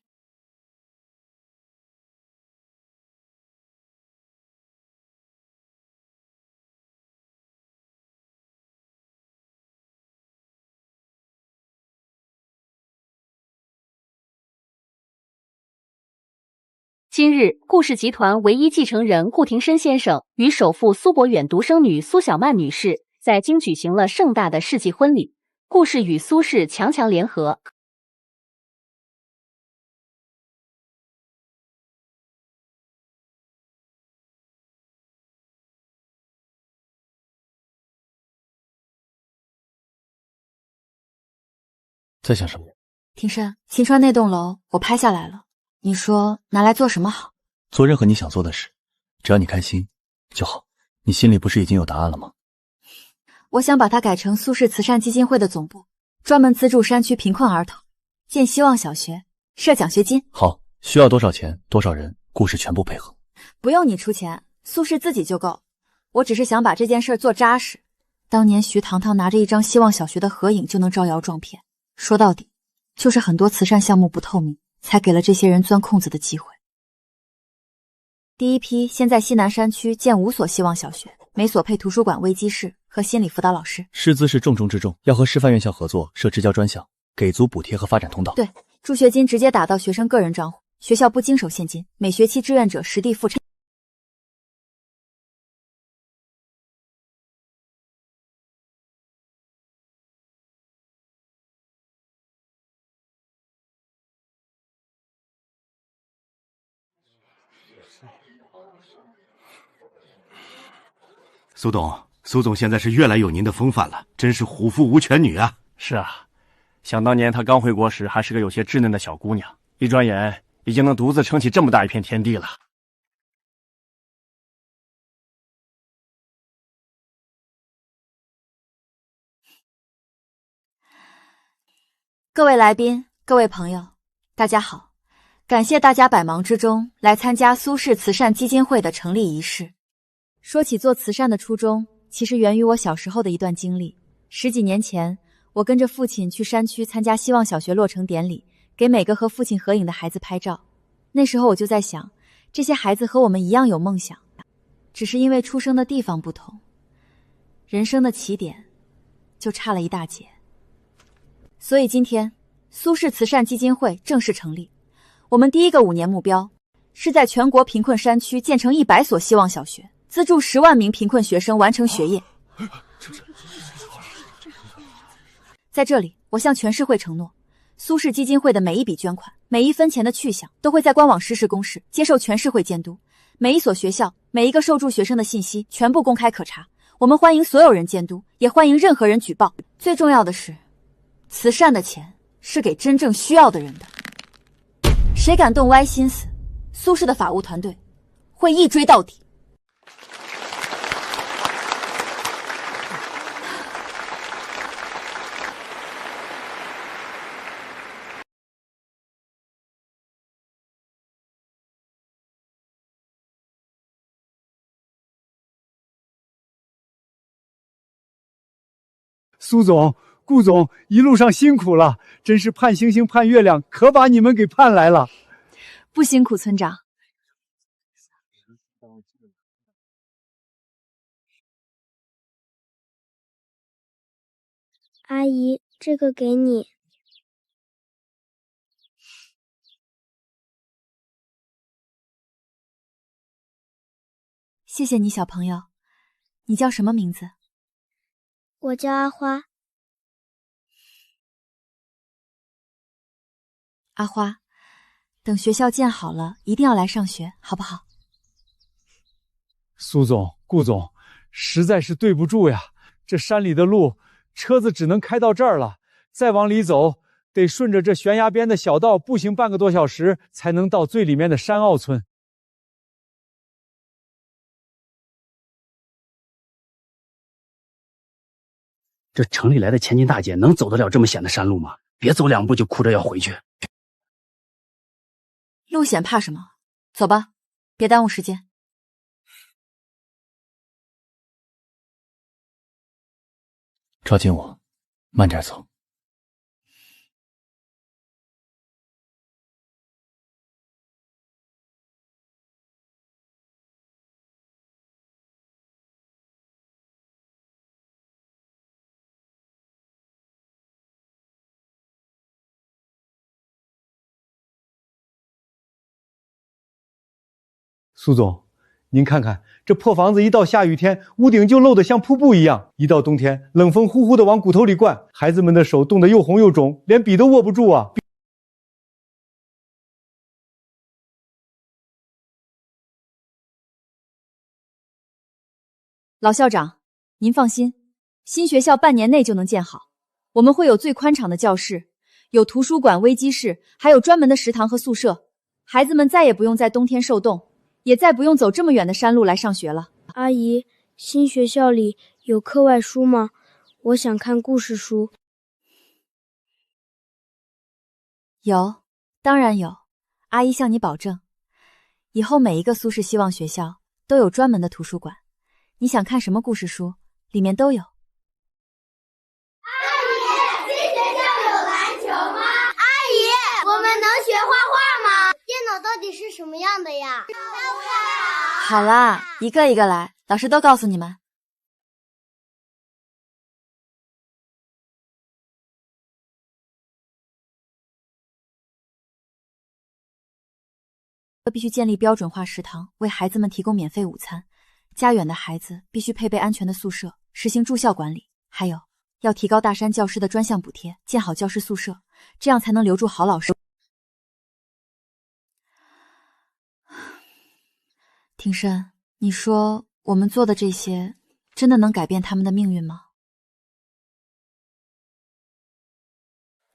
Speaker 21: 今日，顾氏集团唯一继承人顾廷琛先生与首富苏博远独生女苏小曼女士在京举行了盛大的世纪婚礼。顾氏与苏氏强联合。
Speaker 3: 在想什么？
Speaker 1: 庭琛，秦川那栋楼我拍下来了。你说拿来做什么好？
Speaker 3: 做任何你想做的事，只要你开心就好。你心里不是已经有答案了吗？
Speaker 1: 我想把它改成苏氏慈善基金会的总部，专门资助山区贫困儿童，建希望小学，设奖学金。
Speaker 3: 好，需要多少钱，多少人，顾氏全部配合。
Speaker 1: 不用你出钱，苏轼自己就够。我只是想把这件事做扎实。当年徐糖糖拿着一张希望小学的合影就能招摇撞骗，说到底，就是很多慈善项目不透明，才给了这些人钻空子的机会。第一批先在西南山区建5所希望小学，每所配图书馆、危机室和心理辅导老师。
Speaker 3: 师资是重中之重，要和师范院校合作设支教专项，给足补贴和发展通道。
Speaker 1: 对，助学金直接打到学生个人账户，学校不经手现金，每学期志愿者实地复查。
Speaker 14: 苏总现在是越来有您的风范了，真是虎父无犬女啊！
Speaker 15: 是啊，想当年她刚回国时还是个有些稚嫩的小姑娘，一转眼已经能独自撑起这么大一片天地了。
Speaker 1: 各位来宾，各位朋友，大家好！感谢大家百忙之中来参加苏轼慈善基金会的成立仪式。说起做慈善的初衷，其实源于我小时候的一段经历。10几年前，我跟着父亲去山区参加希望小学落成典礼，给每个和父亲合影的孩子拍照。那时候我就在想，这些孩子和我们一样有梦想，只是因为出生的地方不同，人生的起点就差了一大截。所以今天，苏轼慈善基金会正式成立。我们第一个5年目标是在全国贫困山区建成100所希望小学，资助10万名贫困学生完成学业。在这里，我向全市会承诺，苏轼基金会的每一笔捐款，每一分钱的去向，都会在官网实时公示，接受全市会监督。每一所学校，每一个受助学生的信息全部公开可查。我们欢迎所有人监督，也欢迎任何人举报。最重要的是，慈善的钱是给真正需要的人的。谁敢动歪心思，苏轼的法务团队会一追到底。
Speaker 15: 苏总、顾总一路上辛苦了，真是盼星星盼月亮，可把你们给盼来了。
Speaker 1: 不辛苦，村长。
Speaker 17: 阿姨，这个给你。
Speaker 1: 谢谢你，小朋友。你叫什么名字？
Speaker 17: 我叫阿花。
Speaker 1: 阿花，等学校建好了，一定要来上学，好不好？
Speaker 15: 苏总、顾总，实在是对不住呀，这山里的路，车子只能开到这儿了，再往里走，得顺着这悬崖边的小道步行半个多小时，才能到最里面的山坳村。
Speaker 9: 这城里来的千金大姐能走得了这么险的山路吗？别走2步就哭着要回去。
Speaker 1: 路险怕什么？走吧，别耽误时间。
Speaker 3: 抓紧我，慢点走。
Speaker 15: 苏总，您看看这破房子，一到下雨天，屋顶就漏得像瀑布一样；一到冬天，冷风呼呼的往骨头里灌，孩子们的手冻得又红又肿，连笔都握不住啊！
Speaker 1: 老校长，您放心，新学校半年内就能建好。我们会有最宽敞的教室，有图书馆、危机室，还有专门的食堂和宿舍。孩子们再也不用在冬天受冻，也再不用走这么远的山路来上学了。
Speaker 17: 阿姨，新学校里有课外书吗？我想看故事书。
Speaker 1: 有，当然有。阿姨向你保证，以后每一个苏轼希望学校都有专门的图书馆，你想看什么故事书，里面都有。
Speaker 17: 我们能学画画吗？电脑到底是什么样的呀？
Speaker 1: 好啦，一个一个来，老师都告诉你们。必须建立标准化食堂，为孩子们提供免费午餐。家远的孩子必须配备安全的宿舍，实行住校管理。还有，要提高大山教师的专项补贴，建好教师宿舍，这样才能留住好老师。庭深，你说我们做的这些，真的能改变他们的命运吗？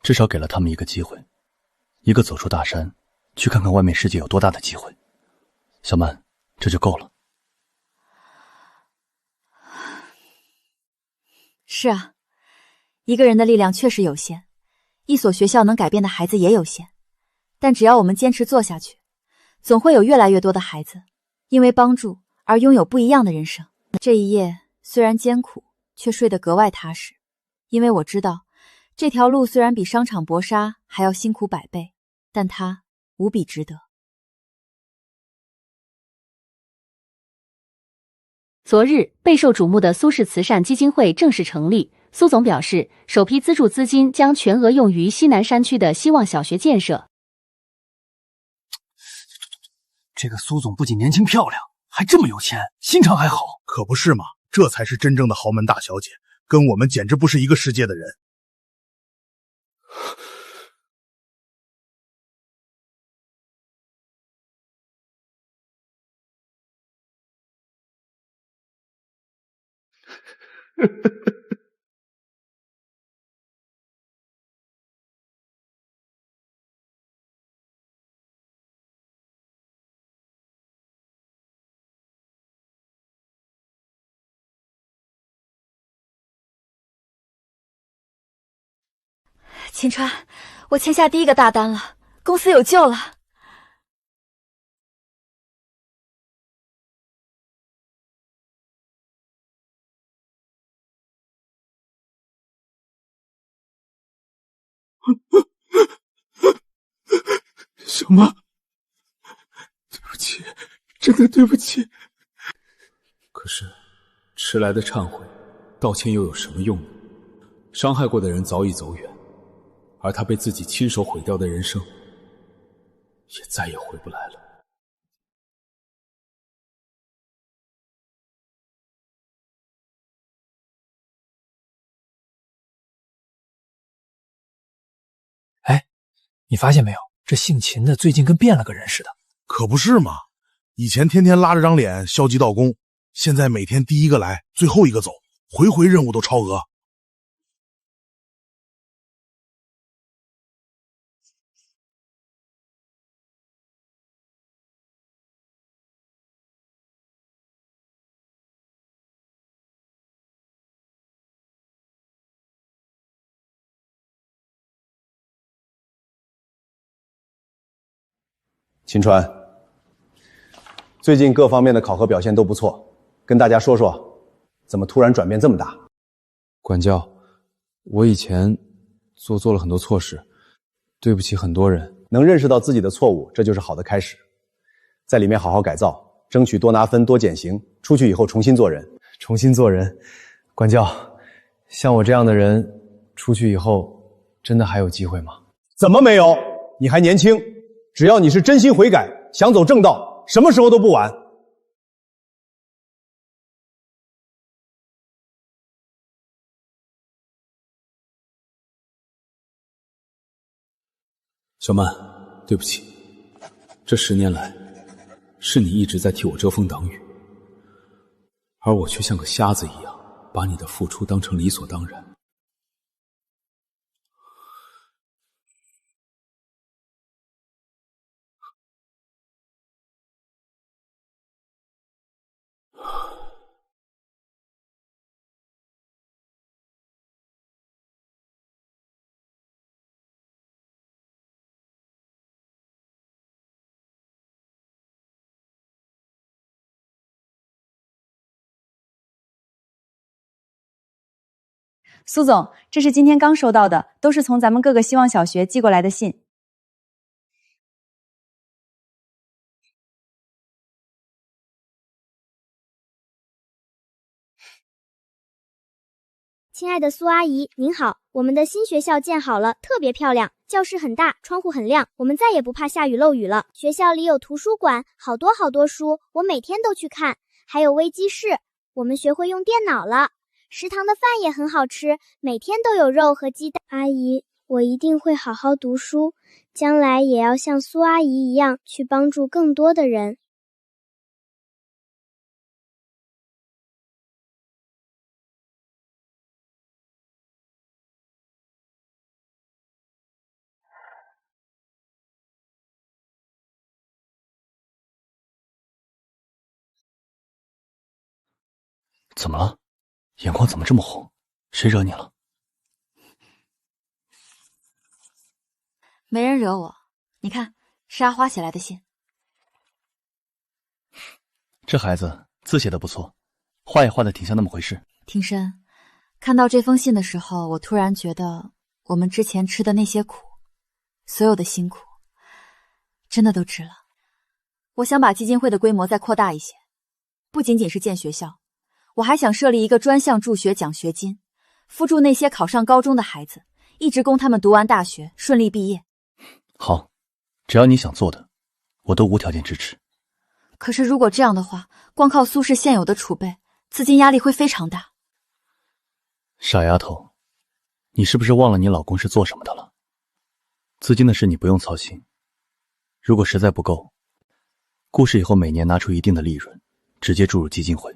Speaker 3: 至少给了他们一个机会，一个走出大山，去看看外面世界有多大的机会。小曼，这就够了。
Speaker 1: 是啊，一个人的力量确实有限，一所学校能改变的孩子也有限，但只要我们坚持做下去，总会有越来越多的孩子因为帮助而拥有不一样的人生。这一夜虽然艰苦，却睡得格外踏实，因为我知道这条路虽然比商场搏杀还要辛苦100倍，但它无比值得。
Speaker 21: 昨日，备受瞩目的苏氏慈善基金会正式成立。苏总表示，首批资助资金将全额用于西南山区的希望小学建设。
Speaker 13: 这个苏总不仅年轻漂亮，还这么有钱，心肠还好。
Speaker 11: 可不是嘛，这才是真正的豪门大小姐，跟我们简直不是一个世界的人。
Speaker 1: 秦川，我签下第一个大单了，公司有救了。
Speaker 4: 小妈，对不起，真的对不起。可是，迟来的忏悔，道歉又有什么用呢？伤害过的人早已走远，而他被自己亲手毁掉的人生，也再也回不来了。
Speaker 19: 哎，你发现没有？这姓秦的最近跟变了个人似的。
Speaker 11: 可不是嘛，以前天天拉着张脸消极怠工，现在每天第一个来，最后一个走，回回任务都超额。
Speaker 12: 秦川，最近各方面的考核表现都不错，跟大家说说，怎么突然转变这么大？
Speaker 4: 管教，我以前做了很多错事，对不起很多人。
Speaker 12: 能认识到自己的错误，这就是好的开始。在里面好好改造，争取多拿分、多减刑，出去以后重新做人。
Speaker 19: 重新做人，管教，像我这样的人，出去以后真的还有机会吗？
Speaker 12: 怎么没有？你还年轻，只要你是真心悔改，想走正道，什么时候都不晚。
Speaker 4: 小曼，对不起，这10年来，是你一直在替我遮风挡雨，而我却像个瞎子一样，把你的付出当成理所当然。
Speaker 5: 苏总，这是今天刚收到的，都是从咱们各个希望小学寄过来的信。
Speaker 17: 亲爱的苏阿姨，您好，我们的新学校建好了，特别漂亮，教室很大，窗户很亮，我们再也不怕下雨漏雨了。学校里有图书馆，好多好多书，我每天都去看，还有微机室，我们学会用电脑了。食堂的饭也很好吃，每天都有肉和鸡蛋。阿姨，我一定会好好读书，将来也要像苏阿姨一样去帮助更多的人。
Speaker 3: 怎么了？眼眶怎么这么红？谁惹你了？
Speaker 1: 没人惹我，你看，是阿花写来的信。
Speaker 3: 这孩子字写的不错，画也画的挺像那么回事。
Speaker 1: 庭深，看到这封信的时候，我突然觉得我们之前吃的那些苦，所有的辛苦，真的都值了。我想把基金会的规模再扩大一些，不仅仅是建学校，我还想设立一个专项助学奖学金，扶助那些考上高中的孩子，一直供他们读完大学，顺利毕业。
Speaker 3: 好，只要你想做的，我都无条件支持。
Speaker 1: 可是如果这样的话，光靠苏氏现有的储备，资金压力会非常大。
Speaker 3: 傻丫头，你是不是忘了你老公是做什么的了？资金的事你不用操心，如果实在不够，顾氏以后每年拿出一定的利润，直接注入基金会。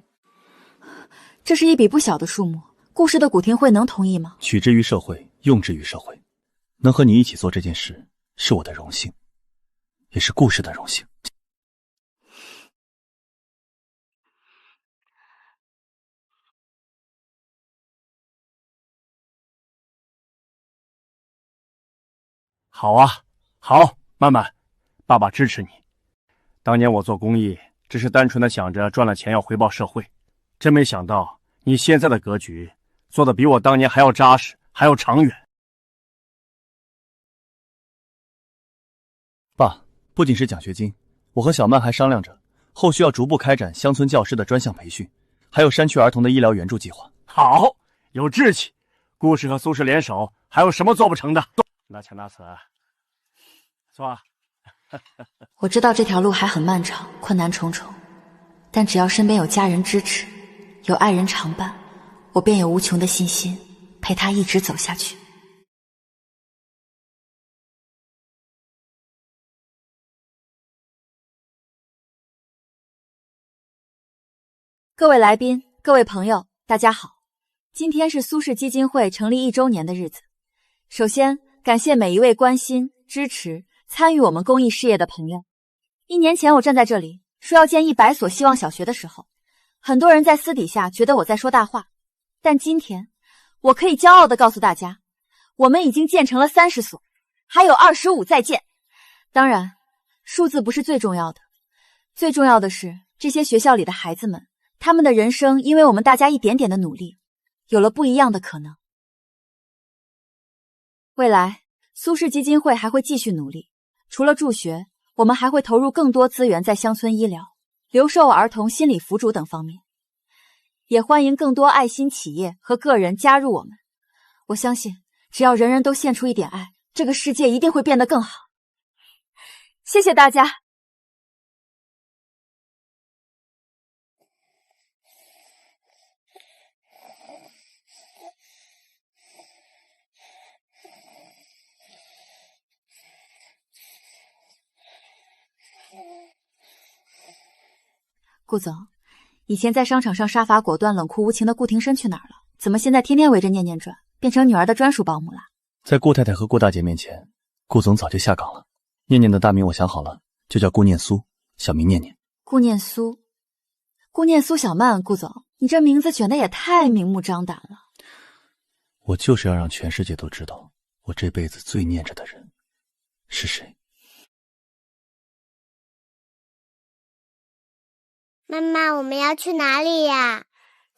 Speaker 1: 这是一笔不小的数目，顾氏的古亭会能同意吗？
Speaker 3: 取之于社会，用之于社会，能和你一起做这件事，是我的荣幸，也是顾氏的荣幸。
Speaker 15: 好啊，好，曼曼，爸爸支持你。当年我做公益，只是单纯的想着赚了钱要回报社会，真没想到你现在的格局做的比我当年还要扎实，还要长远。
Speaker 3: 爸，不仅是奖学金，我和小曼还商量着，后续要逐步开展乡村教师的专项培训，还有山区儿童的医疗援助计划。
Speaker 15: 好，有志气。顾氏和苏氏联手，还有什么做不成的？拿钱拿词，说啊。
Speaker 1: 我知道这条路还很漫长，困难重重，但只要身边有家人支持，有爱人常伴，我便有无穷的信心陪他一直走下去。各位来宾，各位朋友，大家好！今天是苏氏基金会成立1周年的日子。首先，感谢每一位关心、支持、参与我们公益事业的朋友。1年前我站在这里说要建100所希望小学的时候，很多人在私底下觉得我在说大话，但今天我可以骄傲地告诉大家，我们已经建成了30所，还有25在建。当然，数字不是最重要的，最重要的是这些学校里的孩子们，他们的人生因为我们大家一点点的努力，有了不一样的可能。未来，苏氏基金会还会继续努力，除了助学，我们还会投入更多资源在乡村医疗、留守儿童心理扶助等方面，也欢迎更多爱心企业和个人加入我们。我相信，只要人人都献出一点爱，这个世界一定会变得更好。谢谢大家。顾总，以前在商场上杀伐果断、冷酷无情的顾庭深去哪儿了？怎么现在天天围着念念转，变成女儿的专属保姆了？
Speaker 3: 在顾太太和顾大姐面前，顾总早就下岗了。念念的大名我想好了，就叫顾念苏，小名念念。
Speaker 1: 顾念苏，顾念苏小曼，顾总，你这名字选的也太明目张胆了。
Speaker 3: 我就是要让全世界都知道，我这辈子最念着的人是谁。
Speaker 17: 妈妈，我们要去哪里呀？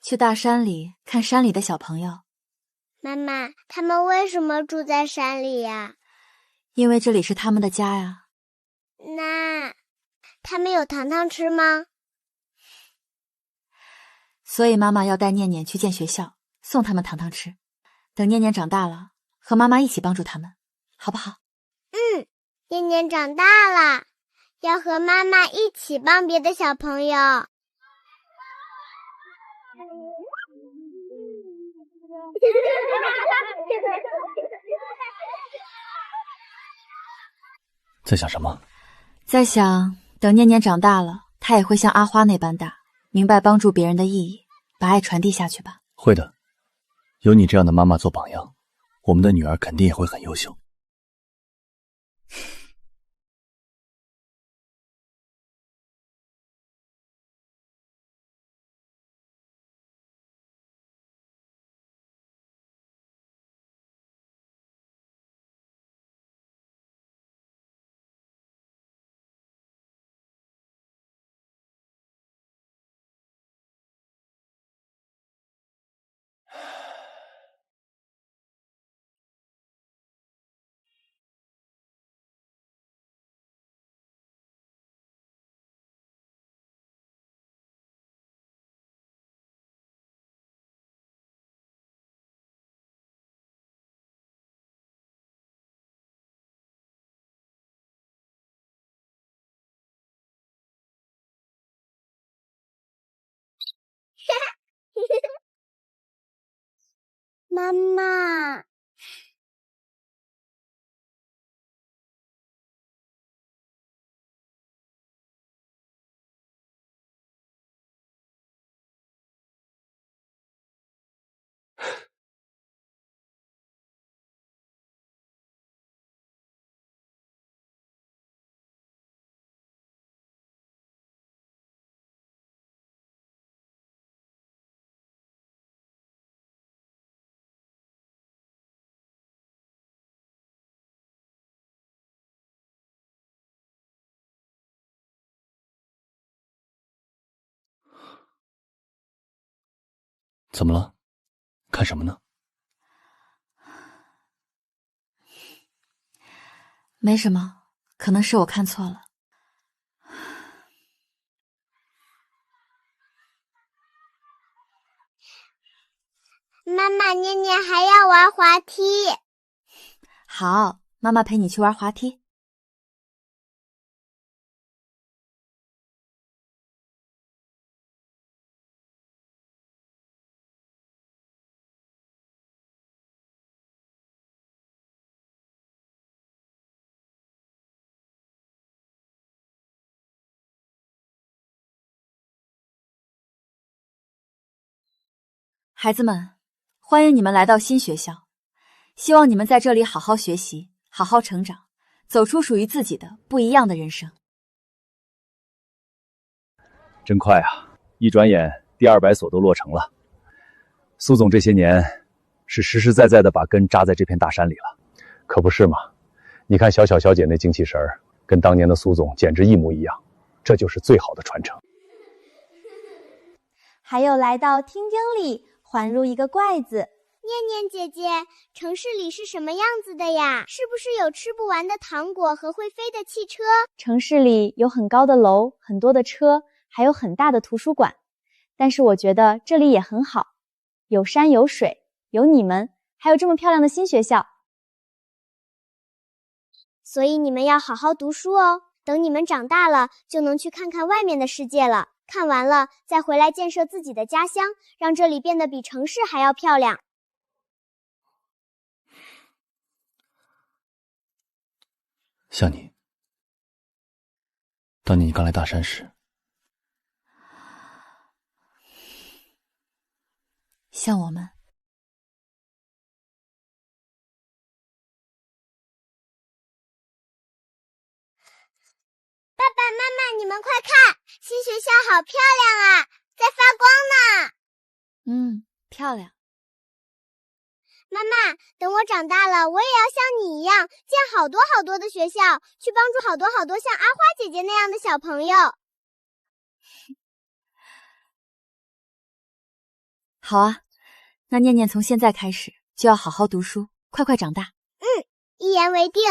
Speaker 1: 去大山里看山里的小朋友。
Speaker 17: 妈妈，他们为什么住在山里呀？
Speaker 1: 因为这里是他们的家呀。
Speaker 17: 那他们有糖糖吃吗？
Speaker 1: 所以妈妈要带念念去建学校，送他们糖糖吃。等念念长大了，和妈妈一起帮助他们，好不好？
Speaker 17: 念念长大了，要和妈妈一起帮别的小朋友。
Speaker 3: 在想什么？
Speaker 1: 在想，等念念长大了，她也会像阿花那般大，明白帮助别人的意义，把爱传递下去吧。
Speaker 3: 会的，有你这样的妈妈做榜样，我们的女儿肯定也会很优秀。
Speaker 17: 妈妈，
Speaker 3: 怎么了？看什么呢？
Speaker 1: 没什么，可能是我看错了。
Speaker 17: 妈妈，念念还要玩滑梯。
Speaker 1: 好，妈妈陪你去玩滑梯。孩子们，欢迎你们来到新学校，希望你们在这里好好学习，好好成长，走出属于自己的不一样的人生。
Speaker 6: 真快啊！一转眼第200所都落成了。苏总这些年是实实在在的把根扎在这片大山里了，
Speaker 14: 可不是嘛？你看小小姐那精气神儿，跟当年的苏总简直一模一样，这就是最好的传承。
Speaker 17: 还有来到厅厅里，环入一个罐子。念念姐姐，城市里是什么样子的呀？是不是有吃不完的糖果和会飞的汽车？
Speaker 5: 城市里有很高的楼，很多的车，还有很大的图书馆。但是我觉得这里也很好，有山有水，有你们，还有这么漂亮的新学校。
Speaker 17: 所以你们要好好读书哦，等你们长大了，就能去看看外面的世界了。看完了，再回来建设自己的家乡，让这里变得比城市还要漂亮。
Speaker 3: 像你，当年你刚来大山时，
Speaker 1: 像我们。
Speaker 17: 爸爸妈妈，你们快看，新学校好漂亮啊，在发光呢。
Speaker 1: 漂亮。
Speaker 17: 妈妈，等我长大了，我也要像你一样，建好多好多的学校，去帮助好多好多像阿花姐姐那样的小朋友。
Speaker 1: 好啊，那念念从现在开始就要好好读书，快快长大。
Speaker 17: 一言为定。